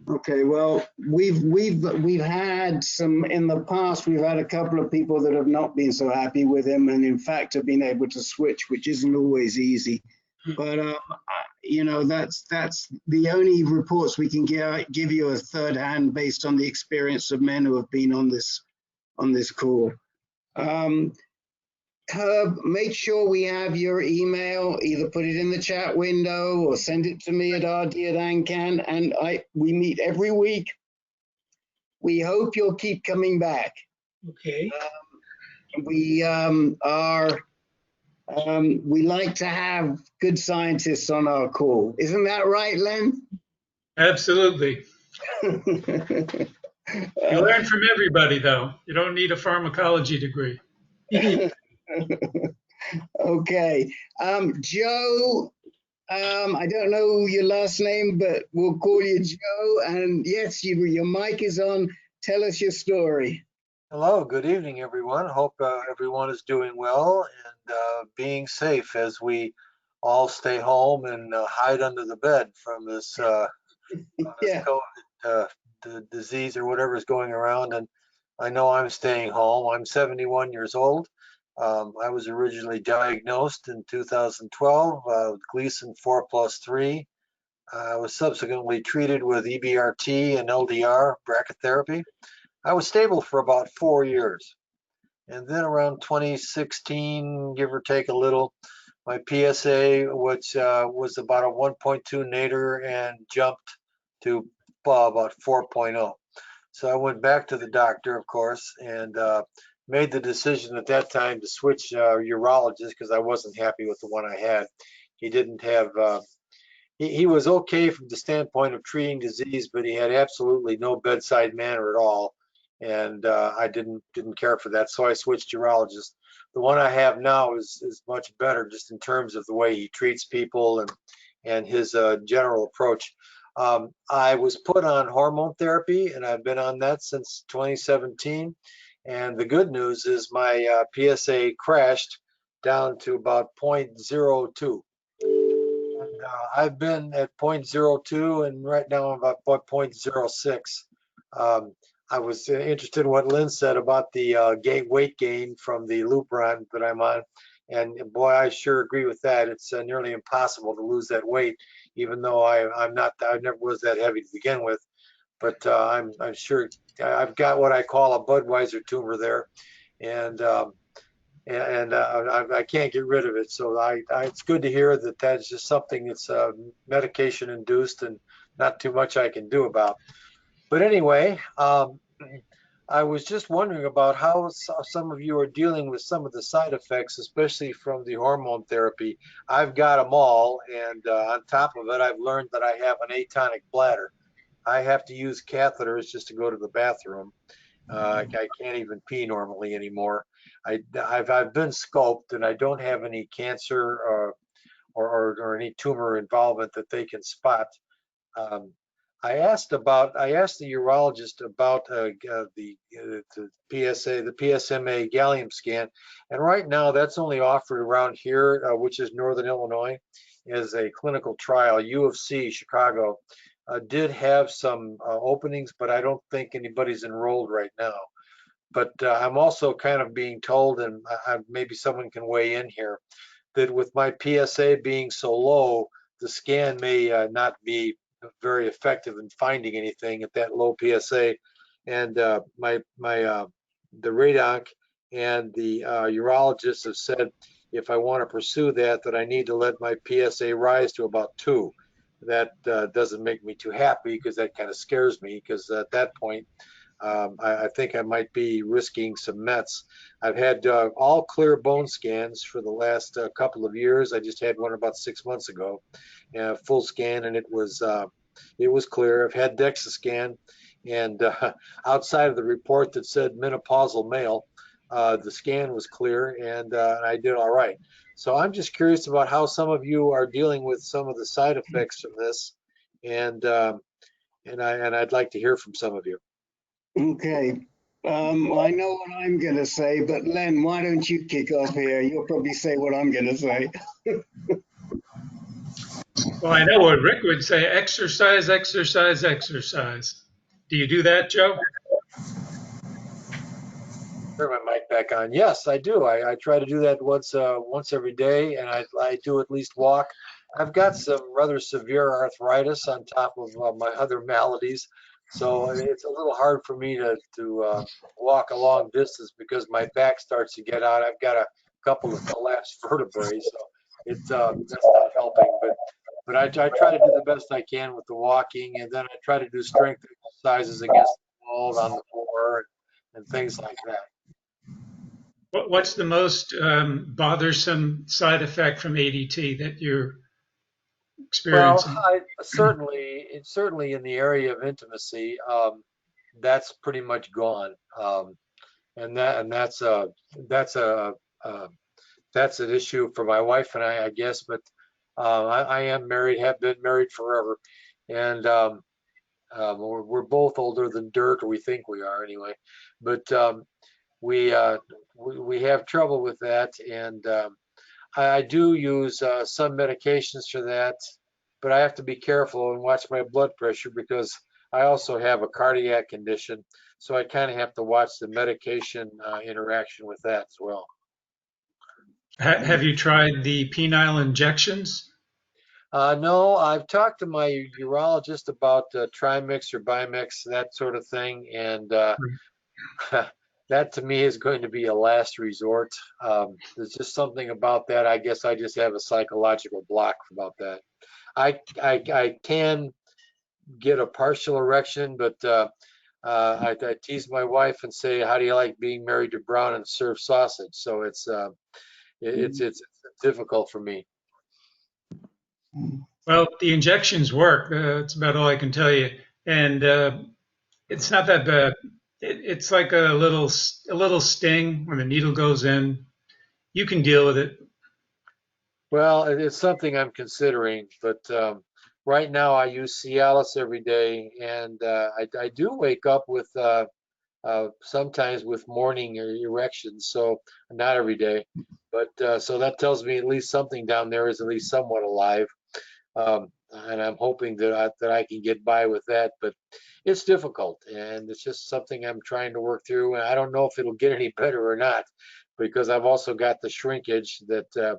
Okay, well, we've had some in the past. We've had a couple of people that have not been so happy with him, and in fact have been able to switch, which isn't always easy. But that's the only reports we can give you a third hand based on the experience of men who have been on this call. Herb, make sure we have your email. Either put it in the chat window or send it to me at rd@ancan. And we meet every week. We hope you'll keep coming back. Okay. We like to have good scientists on our call. Isn't that right, Len? Absolutely. You learn from everybody, though. You don't need a pharmacology degree. Okay. Joe, I don't know your last name, but we'll call you Joe. And yes, your mic is on. Tell us your story. Hello, good evening, everyone. Hope everyone is doing well and being safe as we all stay home and hide under the bed from this, this COVID disease or whatever is going around. And I know I'm staying home. I'm 71 years old. I was originally diagnosed in 2012 with Gleason 4+3. I was subsequently treated with EBRT and LDR brachytherapy. I was stable for about 4 years. And then around 2016, give or take a little, my PSA, which was about a 1.2 nadir, and jumped to about 4.0. So I went back to the doctor, of course, and made the decision at that time to switch urologist because I wasn't happy with the one I had. He didn't have, he was okay from the standpoint of treating disease, but he had absolutely no bedside manner at all. And I didn't care for that, so I switched urologist. The one I have now is much better, just in terms of the way he treats people and his general approach. I was put on hormone therapy, and I've been on that since 2017. And the good news is my PSA crashed down to about 0.02. And I've been at 0.02, and right now I'm about 0.06. I was interested in what Lynn said about the weight gain from the Lupron that I'm on. And boy, I sure agree with that. It's nearly impossible to lose that weight, even though I never was that heavy to begin with. But I'm sure I've got what I call a Budweiser tumor there, and I can't get rid of it. So it's good to hear that that's just something that's medication induced and not too much I can do about. But anyway, I was just wondering about how some of you are dealing with some of the side effects, especially from the hormone therapy. I've got them all, and on top of it, I've learned that I have an atonic bladder. I have to use catheters just to go to the bathroom. I can't even pee normally anymore. I've been scoped, and I don't have any cancer or any tumor involvement that they can spot. I asked the urologist about the PSA, the PSMA gallium scan, and right now that's only offered around here, which is Northern Illinois, as a clinical trial. U of C Chicago did have some openings, but I don't think anybody's enrolled right now. But I'm also kind of being told, and maybe someone can weigh in here, that with my PSA being so low, the scan may not be very effective in finding anything at that low PSA. And the radonc and the urologist have said if I want to pursue that I need to let my PSA rise to about 2. That doesn't make me too happy, because that kind of scares me, because at that point I think I might be risking some mets. I've had all clear bone scans for the last couple of years. I just had one about 6 months ago, full scan, and it was clear. I've had DEXA scan, and outside of the report that said menopausal male, the scan was clear, and I did all right. So I'm just curious about how some of you are dealing with some of the side effects from this, and I'd like to hear from some of you. Okay. I know what I'm going to say, but Len, why don't you kick off here? You'll probably say what I'm going to say. Well, I know what Rick would say: exercise, exercise, exercise. Do you do that, Joe? Turn my mic back on. Yes, I do. I try to do that once every day, and I do at least walk. I've got some rather severe arthritis on top of my other maladies, so it's a little hard for me to walk a long distance, because my back starts to get out. I've got a couple of collapsed vertebrae, so that's not helping. But I try to do the best I can with the walking, and then I try to do strength exercises against the walls, on the floor, and things like that. What's the most bothersome side effect from ADT that you're experiencing? Well, certainly in the area of intimacy, that's pretty much gone, and that's an issue for my wife and I guess. But I am married, have been married forever, and we're both older than dirt, or we think we are anyway. But we have trouble with that, and I do use some medications for that, but I have to be careful and watch my blood pressure, because I also have a cardiac condition, so I kind of have to watch the medication interaction with that as well. Have you tried the penile injections? No, I've talked to my urologist about Trimix or Bimix, that sort of thing, and that to me is going to be a last resort. There's just something about that. I guess I just have a psychological block about that. I can get a partial erection, but I tease my wife and say, "How do you like being married to Brown and serve sausage?" So it's difficult for me. Well, the injections work. That's about all I can tell you, and it's not that bad. It's like a little sting when the needle goes in. You can deal with it. Well, it's something I'm considering, but right now I use Cialis every day, and I do wake up with sometimes with morning erections, so not every day, but so that tells me at least something down there is at least somewhat alive, and I'm hoping that I can get by with that, but it's difficult, and it's just something I'm trying to work through, and I don't know if it'll get any better or not, because I've also got the shrinkage that the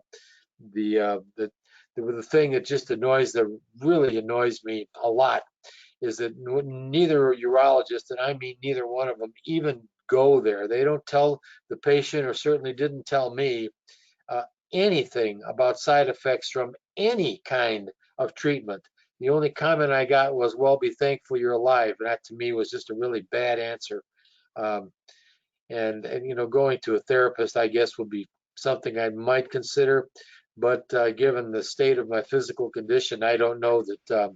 thing that just really annoys me a lot is that neither urologist, and I mean neither one of them, even go there. They don't tell the patient, or certainly didn't tell me, anything about side effects from any kind of treatment. The only comment I got was, "Well, be thankful you're alive." And that to me was just a really bad answer. And going to a therapist, I guess, would be something I might consider. But given the state of my physical condition, I don't know that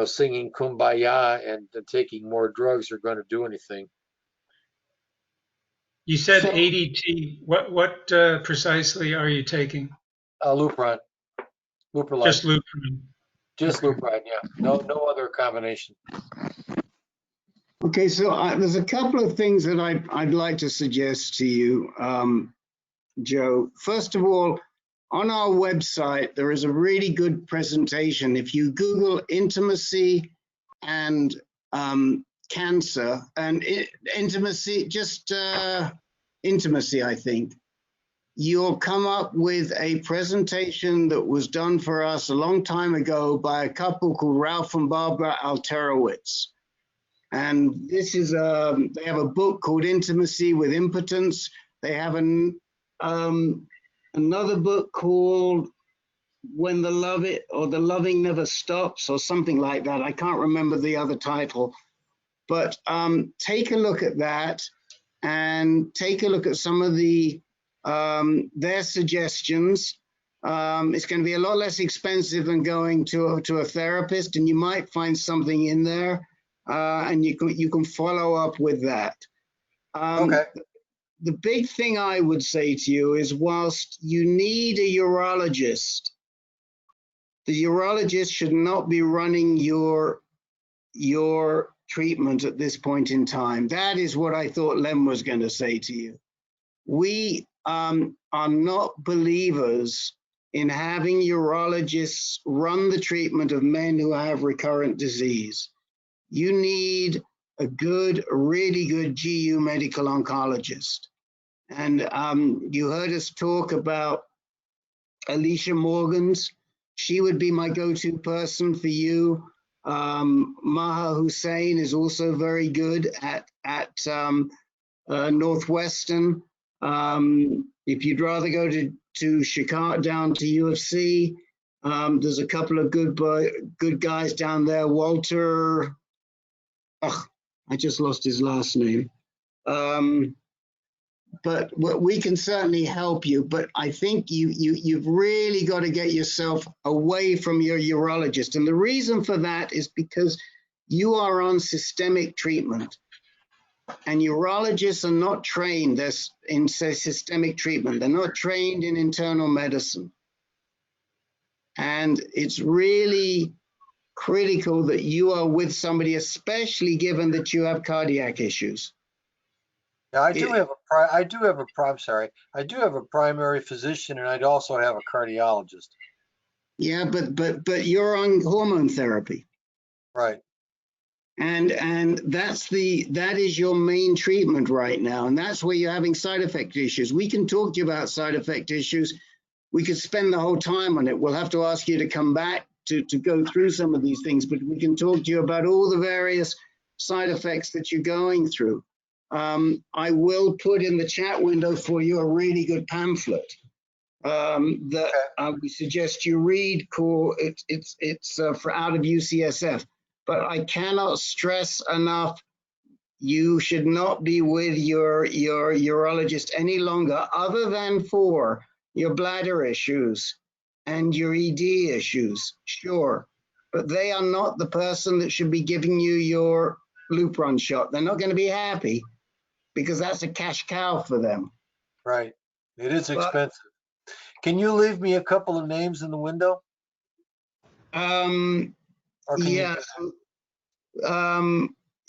singing Kumbaya and taking more drugs are going to do anything. You said ADT. What precisely are you taking? Lupron. Just Lupron. Just leupride, yeah. No other combination. Okay, so there's a couple of things that I'd like to suggest to you, Joe. First of all, on our website, there is a really good presentation. If you Google intimacy and cancer and intimacy, just intimacy, I think, you'll come up with a presentation that was done for us a long time ago by a couple called Ralph and Barbara Alterowitz. And this is they have a book called Intimacy with Impotence. They have another book called When the Loving Never Stops, or something like that. I can't remember the other title, but take a look at that and take a look at some of the their suggestions. It's going to be a lot less expensive than going to a therapist, and you might find something in there. And you can follow up with that. Okay. The big thing I would say to you is, whilst you need a urologist, the urologist should not be running your treatment at this point in time. That is what I thought Len was going to say to you. We are not believers in having urologists run the treatment of men who have recurrent disease. You need a really good GU medical oncologist. And you heard us talk about Alicia Morgans. She would be my go-to person for you. Maha Hussein is also very good at Northwestern. If you'd rather go to Chicago, down to UFC, there's a couple of good guys down there. Walter, I just lost his last name. But we can certainly help you. But I think you've really got to get yourself away from your urologist. And the reason for that is because you are on systemic treatment. And urologists are not trained in systemic treatment. They're not trained in internal medicine. And it's really critical that you are with somebody, especially given that you have cardiac issues. Now, I do have a primary physician, and I'd also have a cardiologist. Yeah, but you're on hormone therapy. Right. And that is your main treatment right now. And that's where you're having side effect issues. We can talk to you about side effect issues. We could spend the whole time on it. We'll have to ask you to come back to go through some of these things, but we can talk to you about all the various side effects that you're going through. I will put in the chat window for you a really good pamphlet that we suggest you read. It's for out of UCSF, but I cannot stress enough, you should not be with your urologist any longer, other than for your bladder issues and your ED issues, sure. But they are not the person that should be giving you your Lupron shot. They're not going to be happy because that's a cash cow for them. Right. It is expensive. Can you leave me a couple of names in the window? Yeah.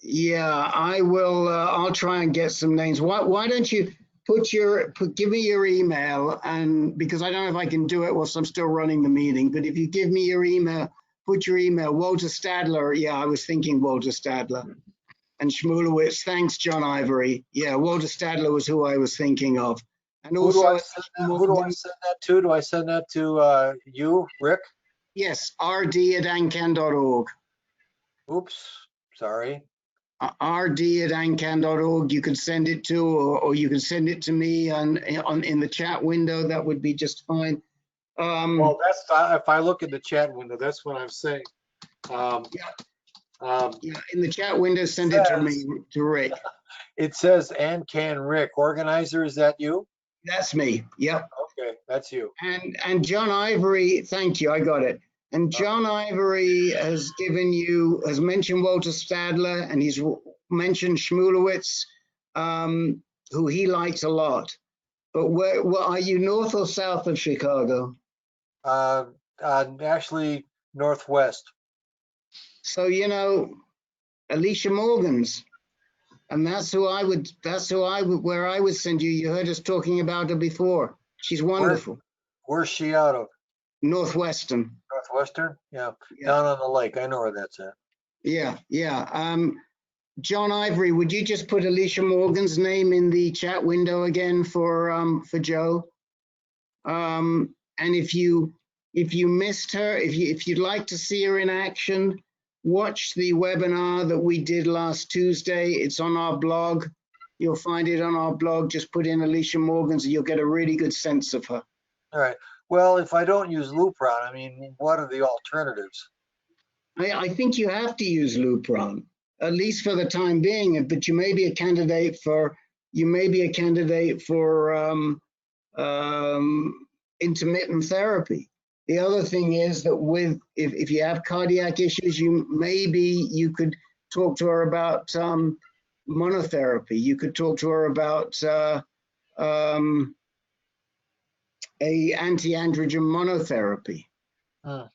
Yeah, I will. I'll try and get some names. Why don't you give me your email, and because I don't know if I can do it whilst I'm still running the meeting, but if you give me your email, put your email, Walter Stadler. Yeah, I was thinking Walter Stadler. And Szmulewitz, thanks, John Ivory. Yeah, Walter Stadler was who I was thinking of. And also, who do I send that to? Do I send that to you, Rick? Yes, rd@ancan.org. Oops, sorry. rd@ancan.org. You could send it to, or you can send it to me in the chat window. That would be just fine. Well, that's if I look at the chat window, that's what I'm saying. Yeah, in the chat window, send it to me, to Rick. It says Ancan Rick, organizer. Is that you? That's me. Yep. Okay, that's you. And John Ivory, thank you. I got it. And John Ivory has mentioned Walter Stadler, and he's mentioned Szmulewitz, who he likes a lot. But where are you, north or south of Chicago? Actually, Northwest. So, you know, Alicia Morgan's, and that's who I would, where I would send you. You heard us talking about her before. She's wonderful. Where's she out of? Northwestern. Northwestern? Yeah. Down on the lake. I know where that's at. Yeah, yeah. John Ivory, would you just put Alicia Morgan's name in the chat window again for Joe? And if you missed her, if you'd like to see her in action, watch the webinar that we did last Tuesday. It's on our blog. You'll find it on our blog. Just put in Alicia Morgan's and you'll get a really good sense of her. All right. Well, if I don't use Lupron, I mean, what are the alternatives? I think you have to use Lupron, at least for the time being, but you may be a candidate for intermittent therapy. The other thing is that if you have cardiac issues, you could talk to her about monotherapy. You could talk to her about a anti-androgen monotherapy.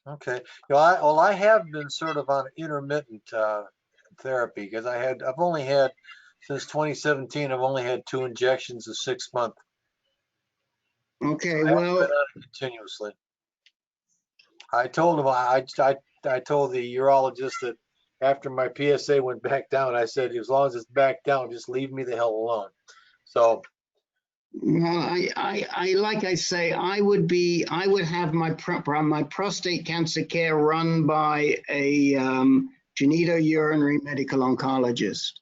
Okay. Well, I have been sort of on intermittent therapy because I've only had, since 2017, I've only had 2 injections a 6 month. Okay, So well, been on it continuously. I told him, I told the urologist that after my PSA went back down, I said, as long as it's back down, just leave me the hell alone. So. Well, I like I say, I would have my prostate cancer care run by a genitourinary medical oncologist.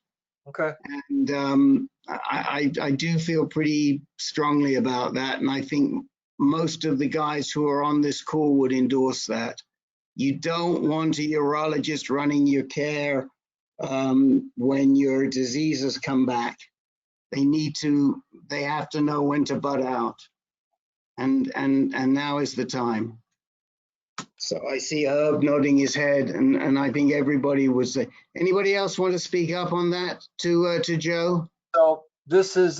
Okay. And I do feel pretty strongly about that, and I think most of the guys who are on this call would endorse that. You don't want a urologist running your care when your diseases come back. They have to know when to butt out, and now is the time. So I see Herb nodding his head, and I think everybody was. Anybody else want to speak up on that to Joe? So this is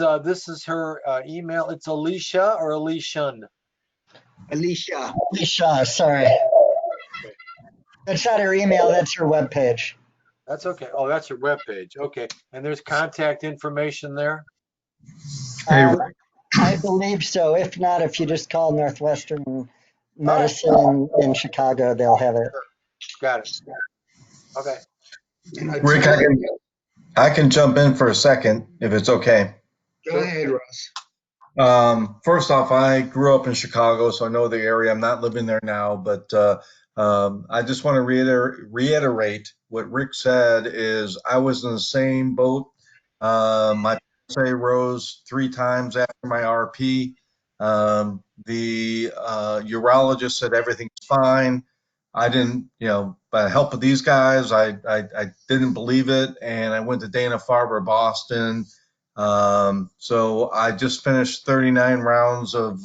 her email. It's Alicia or Alician? Alicia. Alicia, sorry. Okay. That's not her email, that's her webpage. That's okay. Oh, that's her webpage. Okay. And there's contact information there? I believe so. If not, if you just call Northwestern Medicine in Chicago, they'll have it. Got it. Okay. Rick, I can jump in for a second if it's okay. Go ahead, Russ. First off, I grew up in Chicago, so I know the area. I'm not living there now, but I just want to reiterate what Rick said is I was in the same boat. My PSA rose 3 times after my RP. The urologist said everything's fine. I didn't, by the help of these guys, I didn't believe it, and I went to Dana-Farber, Boston. So I just finished 39 rounds of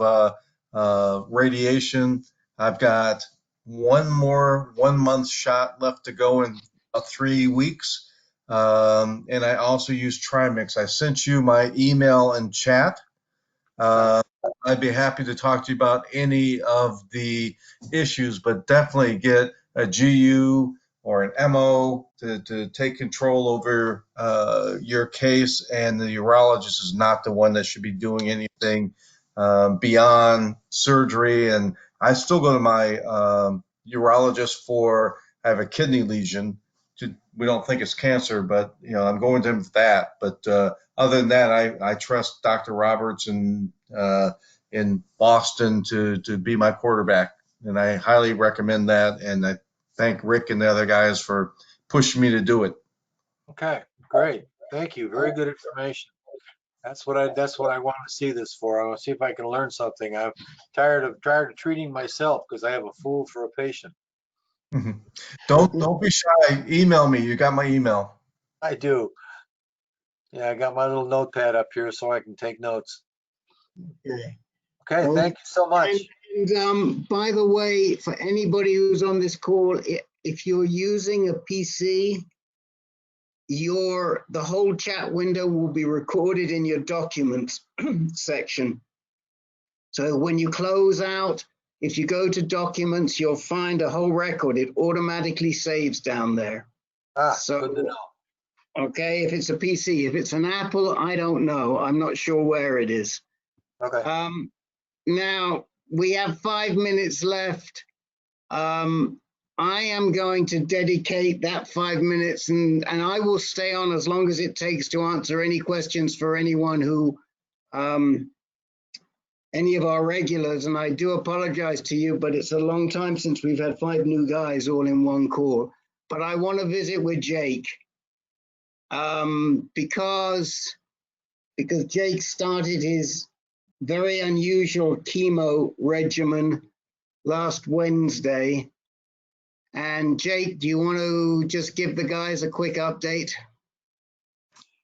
radiation. I've got one more 1-month shot left to go in about 3 weeks. And I also use Trimix. I sent you my email and chat. I'd be happy to talk to you about any of the issues, but definitely get a GU or an MO to take control over your case, and the urologist is not the one that should be doing anything beyond surgery. And I still go to my urologist for, I have a kidney lesion. We don't think it's cancer, but I'm going to him for that. But other than that, I trust Dr. Roberts in Boston to be my quarterback, and I highly recommend that. And I thank Rick and the other guys for pushing me to do it. Okay, great. Thank you. Very good information. That's what I want to see this for. I want to see if I can learn something. I'm tired of treating myself because I have a fool for a patient. Don't be shy. Email me. You got my email. I do. Yeah, I got my little notepad up here so I can take notes. Okay, thank you so much. And by the way, for anybody who's on this call, if you're using a PC, the whole chat window will be recorded in your documents section. So when you close out, If you go to documents, you'll find a whole record. It automatically saves down there. So, good to know. Okay, if it's a PC, if it's an Apple, I don't know. I'm not sure where it is. Okay. Now, we have 5 minutes left. I am going to dedicate that 5 minutes and I will stay on as long as it takes to answer any questions for anyone who, any of our regulars. And I do apologize to you, but it's a long time since we've had 5 new guys all in one call. But I want to visit with Jake because Jake started his very unusual chemo regimen last Wednesday. And Jake, do you want to just give the guys a quick update?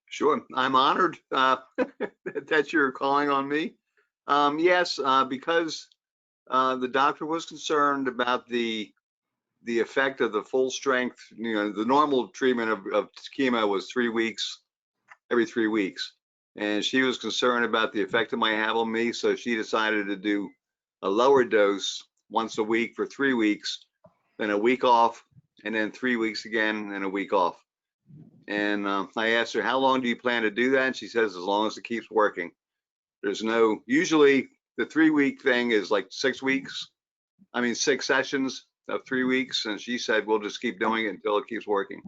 Sure, I'm honored that you're calling on me. Yes, because the doctor was concerned about the effect of the full strength. You know, the normal treatment of chemo was 3 weeks, every 3 weeks. And she was concerned about the effect it might have on me. So she decided to do a lower dose once a week for 3 weeks, then a week off, and then 3 weeks again, and a week off. And I asked her, how long do you plan to do that? And she says, as long as it keeps working. There's no, usually the 3 week thing is like 6 weeks. I mean, 6 sessions of 3 weeks. And she said, we'll just keep doing it until it keeps working.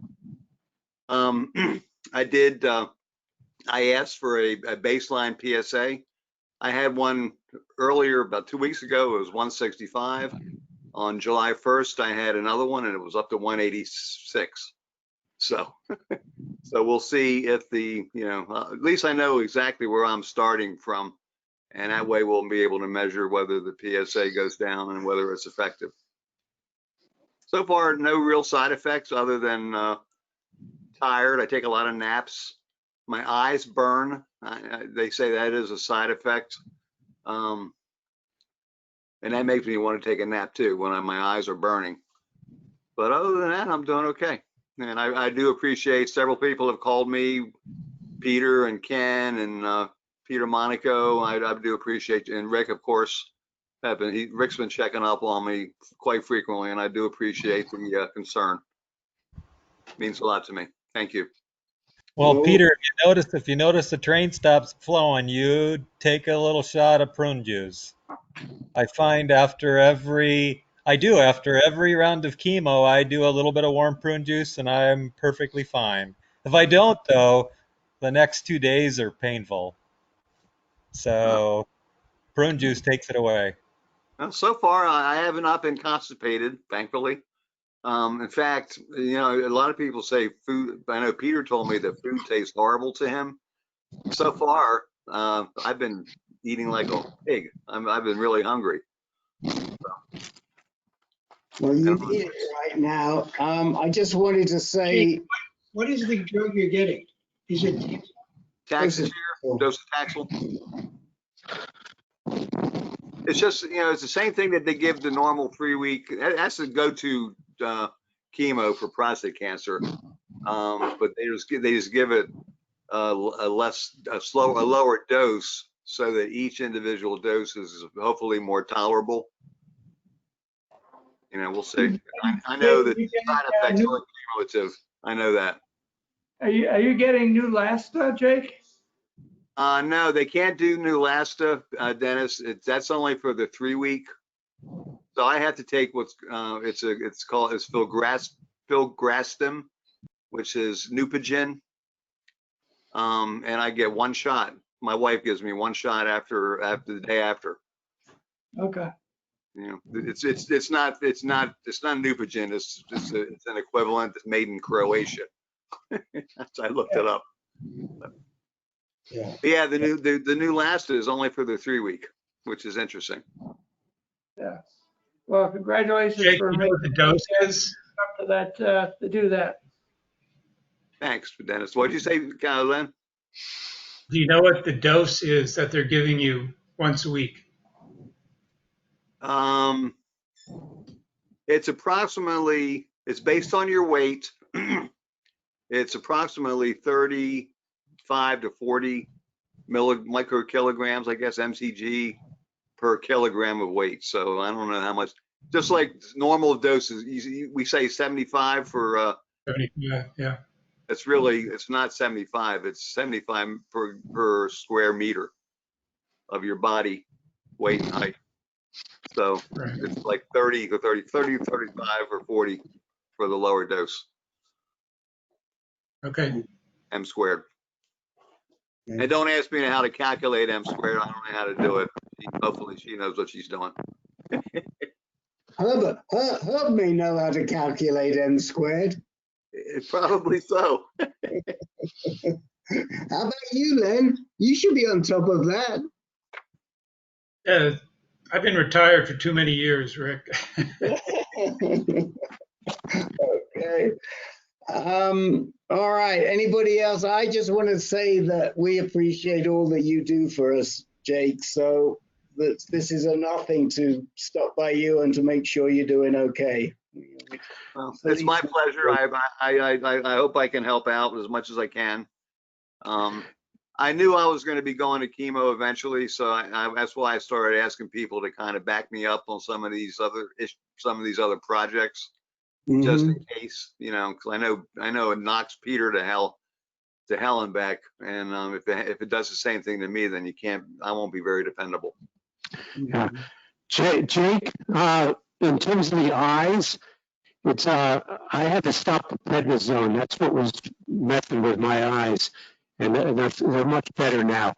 I asked for a baseline PSA. I had one earlier, about 2 weeks ago, it was 165. On July 1st, I had another one and it was up to 186. So, so we'll see if the, at least I know exactly where I'm starting from. And that way we'll be able to measure whether the PSA goes down and whether it's effective. So far, no real side effects other than tired. I take a lot of naps. My eyes burn. They say that is a side effect. And that makes me want to take a nap too when my eyes are burning. But other than that, I'm doing okay. And I do appreciate several people have called me, Peter and Ken and Peter Monaco. I do appreciate, and Rick, of course, Rick's been checking up on me quite frequently, and I do appreciate the concern. It means a lot to me. Thank you. Well, Peter, if you notice the train stops flowing, you take a little shot of prune juice. I find after every round of chemo, I do a little bit of warm prune juice and I'm perfectly fine. If I don't, though, the next 2 days are painful. So prune juice takes it away. Well, so far, I have not been constipated, thankfully. In fact, a lot of people say food. I know Peter told me that food tastes horrible to him. So far, I've been eating like a pig. I've been really hungry. Well, you need it right now. I just wanted to say, what is the drug you're getting? Is it docetaxel? It's just, it's the same thing that they give the normal 3 week. That's the go-to chemo for prostate cancer. But they just give it a lower dose so that each individual dose is hopefully more tolerable. We'll see. I know that side effects are cumulative. I know that. Are you getting Neulasta, Jake? No, they can't do Neulasta, Dennis. That's only for the 3 week. So I have to take what's filgrastim, which is Neupogen, and I get 1 shot. My wife gives me 1 shot after the day after. Okay. It's not Neupogen. It's an equivalent that's made in Croatia. I looked it up. Yeah, the Neulasta is only for the 3 week, which is interesting. Yeah. Well, congratulations Jake, for you know what the dose is? up to that to do that. Thanks, Dennis. What did you say, Len? Do you know what the dose is that they're giving you once a week? It's based on your weight. It's approximately 35 to 40 microkilograms, I guess, mcg per kilogram of weight. So I don't know how much, just like normal doses, we say 75 for, 75, yeah. it's not 75, it's 75 per square meter of your body weight and height. So it's like 30, 35 or 40 for the lower dose. Okay. M squared. And don't ask me how to calculate M squared. I don't know how to do it. Hopefully she knows what she's doing. Herb may know how to calculate M squared. Probably so. How about you, Len? You should be on top of that. Yeah, I've been retired for too many years, Rick. Okay. All right. Anybody else? I just want to say that we appreciate all that you do for us, Jake. So this is a nothing to stop by you and to make sure you're doing okay. Well, it's my pleasure. I hope I can help out as much as I can. I knew I was going to be going to chemo eventually, so that's why I started asking people to kind of back me up on some of these other projects, just in case, you know, because I know it knocks Peter to hell and back, and if it does the same thing to me, then I won't be very dependable. Yeah, Jake, in terms of the eyes, it's I had to stop the prednisone. That's what was messing with my eyes, and they're much better now.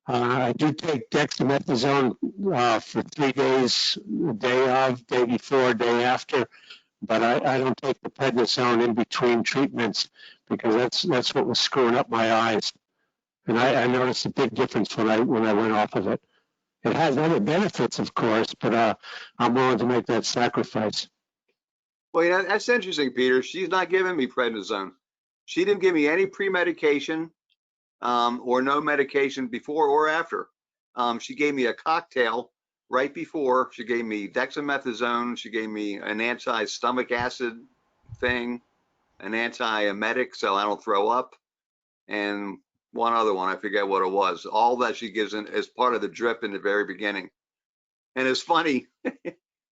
I do take dexamethasone for 3 days, day of, day before, day after, but I don't take the prednisone in between treatments because that's what was screwing up my eyes. And I noticed a big difference when I went off of it. It has other benefits, of course, but I'm willing to make that sacrifice. Well, yeah, that's interesting, Peter. She's not giving me prednisone. She didn't give me any pre-medication or no medication before or after. She gave me a cocktail right before. She gave me dexamethasone. She gave me an anti-stomach acid thing, an anti-emetic so I don't throw up, and one other one. I forget what it was. All that she gives as part of the drip in the very beginning. And it's funny.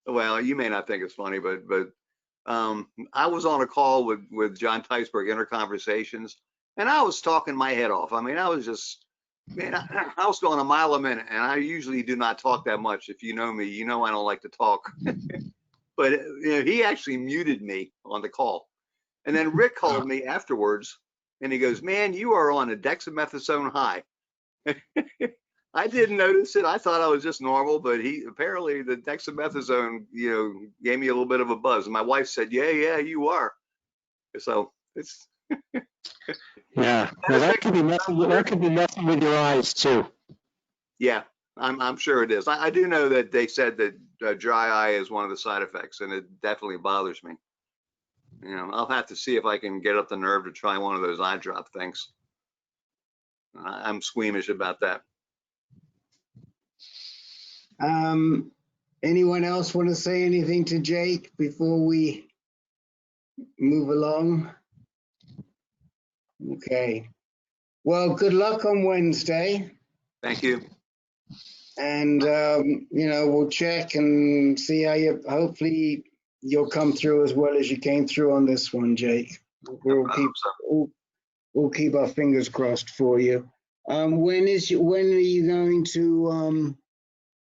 Well, you may not think it's funny, but I was on a call with John Teisberg, Interconversations, and I was talking my head off. I mean, I was just, man, I was going a mile a minute, and I usually do not talk that much. If you know me, you know I don't like to talk. But you know, he actually muted me on the call. And then Rick called me afterwards, and he goes, "Man, you are on a dexamethasone high." I didn't notice it. I thought I was just normal, but apparently the dexamethasone, you know, gave me a little bit of a buzz. And my wife said, "Yeah, you are." So it's yeah. Well, that could be messing with your eyes too. Yeah, I'm sure it is. I do know that they said that dry eye is one of the side effects, and it definitely bothers me. You know, I'll have to see if I can get up the nerve to try one of those eye drop things. I'm squeamish about that. Anyone else want to say anything to Jake before we move along? Okay. Well, good luck on Wednesday. Thank you. And, you know, we'll check and see how hopefully you'll come through as well as you came through on this one, Jake. We'll keep our fingers crossed for you. When are you going to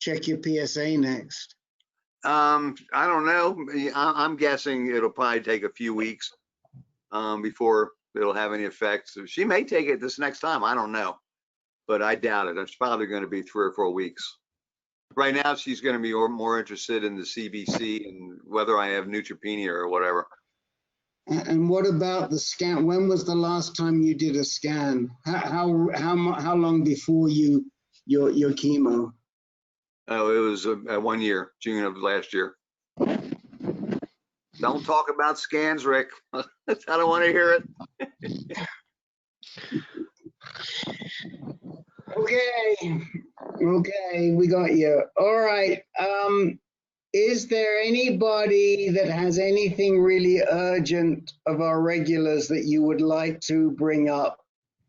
check your PSA next? I don't know. I'm guessing it'll probably take a few weeks before it'll have any effect. So she may take it this next time. I don't know, but I doubt it. It's probably going to be 3 or 4 weeks. Right now, she's going to be more interested in the CBC and whether I have neutropenia or whatever. And what about the scan? When was the last time you did a scan? How long before your chemo? Oh, it was 1 year, June of last year. Don't talk about scans, Rick. I don't want to hear it. Okay, we got you. All right. Is there anybody that has anything really urgent of our regulars that you would like to bring up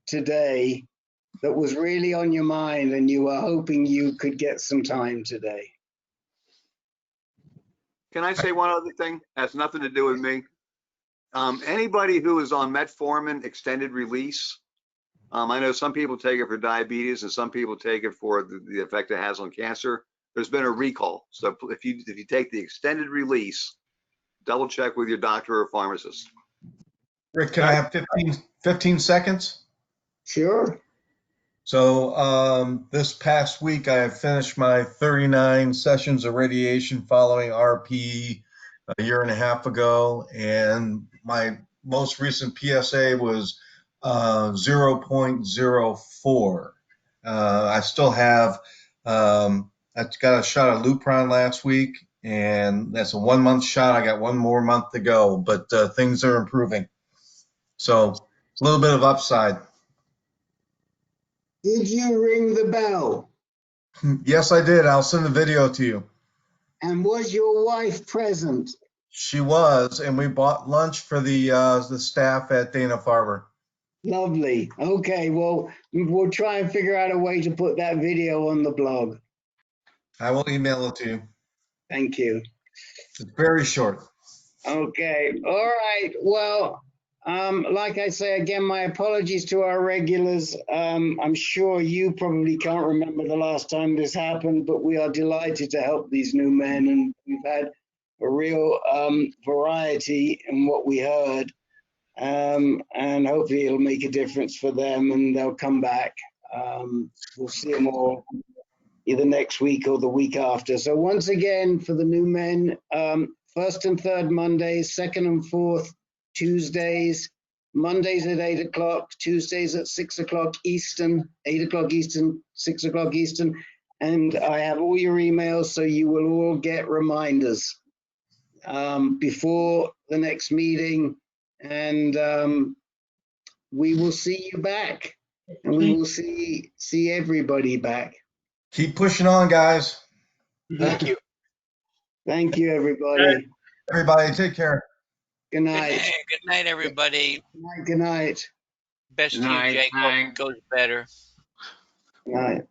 today that was really on your mind and you were hoping you could get some time today? Can I say one other thing? Has nothing to do with me. Anybody who is on metformin extended release, I know some people take it for diabetes and some people take it for the effect it has on cancer. There's been a recall. So if you take the extended release, double check with your doctor or pharmacist. Rick, can I have 15 seconds? Sure. So this past week, I have finished my 39 sessions of radiation following RP a year and a half ago, and my most recent PSA was 0.04. I still have, I got a shot of Lupron last week, and that's a 1 month shot. I got 1 more month to go, but things are improving. So it's a little bit of upside. Did you ring the bell? Yes, I did. I'll send the video to you. And was your wife present? She was, and we bought lunch for the staff at Dana-Farber. Lovely. Okay, well, we'll try and figure out a way to put that video on the blog. I will email it to you. Thank you. It's very short. Okay. All right. Well, like I say, again, my apologies to our regulars. I'm sure you probably can't remember the last time this happened, but we are delighted to help these new men, and we've had a real variety in what we heard, and hopefully it'll make a difference for them and they'll come back. We'll see them all either next week or the week after. So once again, for the new men, first and third Mondays, second and fourth Tuesdays, Mondays at 8 o'clock, Tuesdays at 6 o'clock Eastern, 8 o'clock Eastern, 6 o'clock Eastern. And I have all your emails, so you will all get reminders before the next meeting. And we will see you back, and we will see everybody back. Keep pushing on, guys. Thank you. Thank you, everybody. Everybody, take care. Good night. Good night, everybody. Good night. Good night. Best to you, Night, Jake. Hope it goes better. Good night.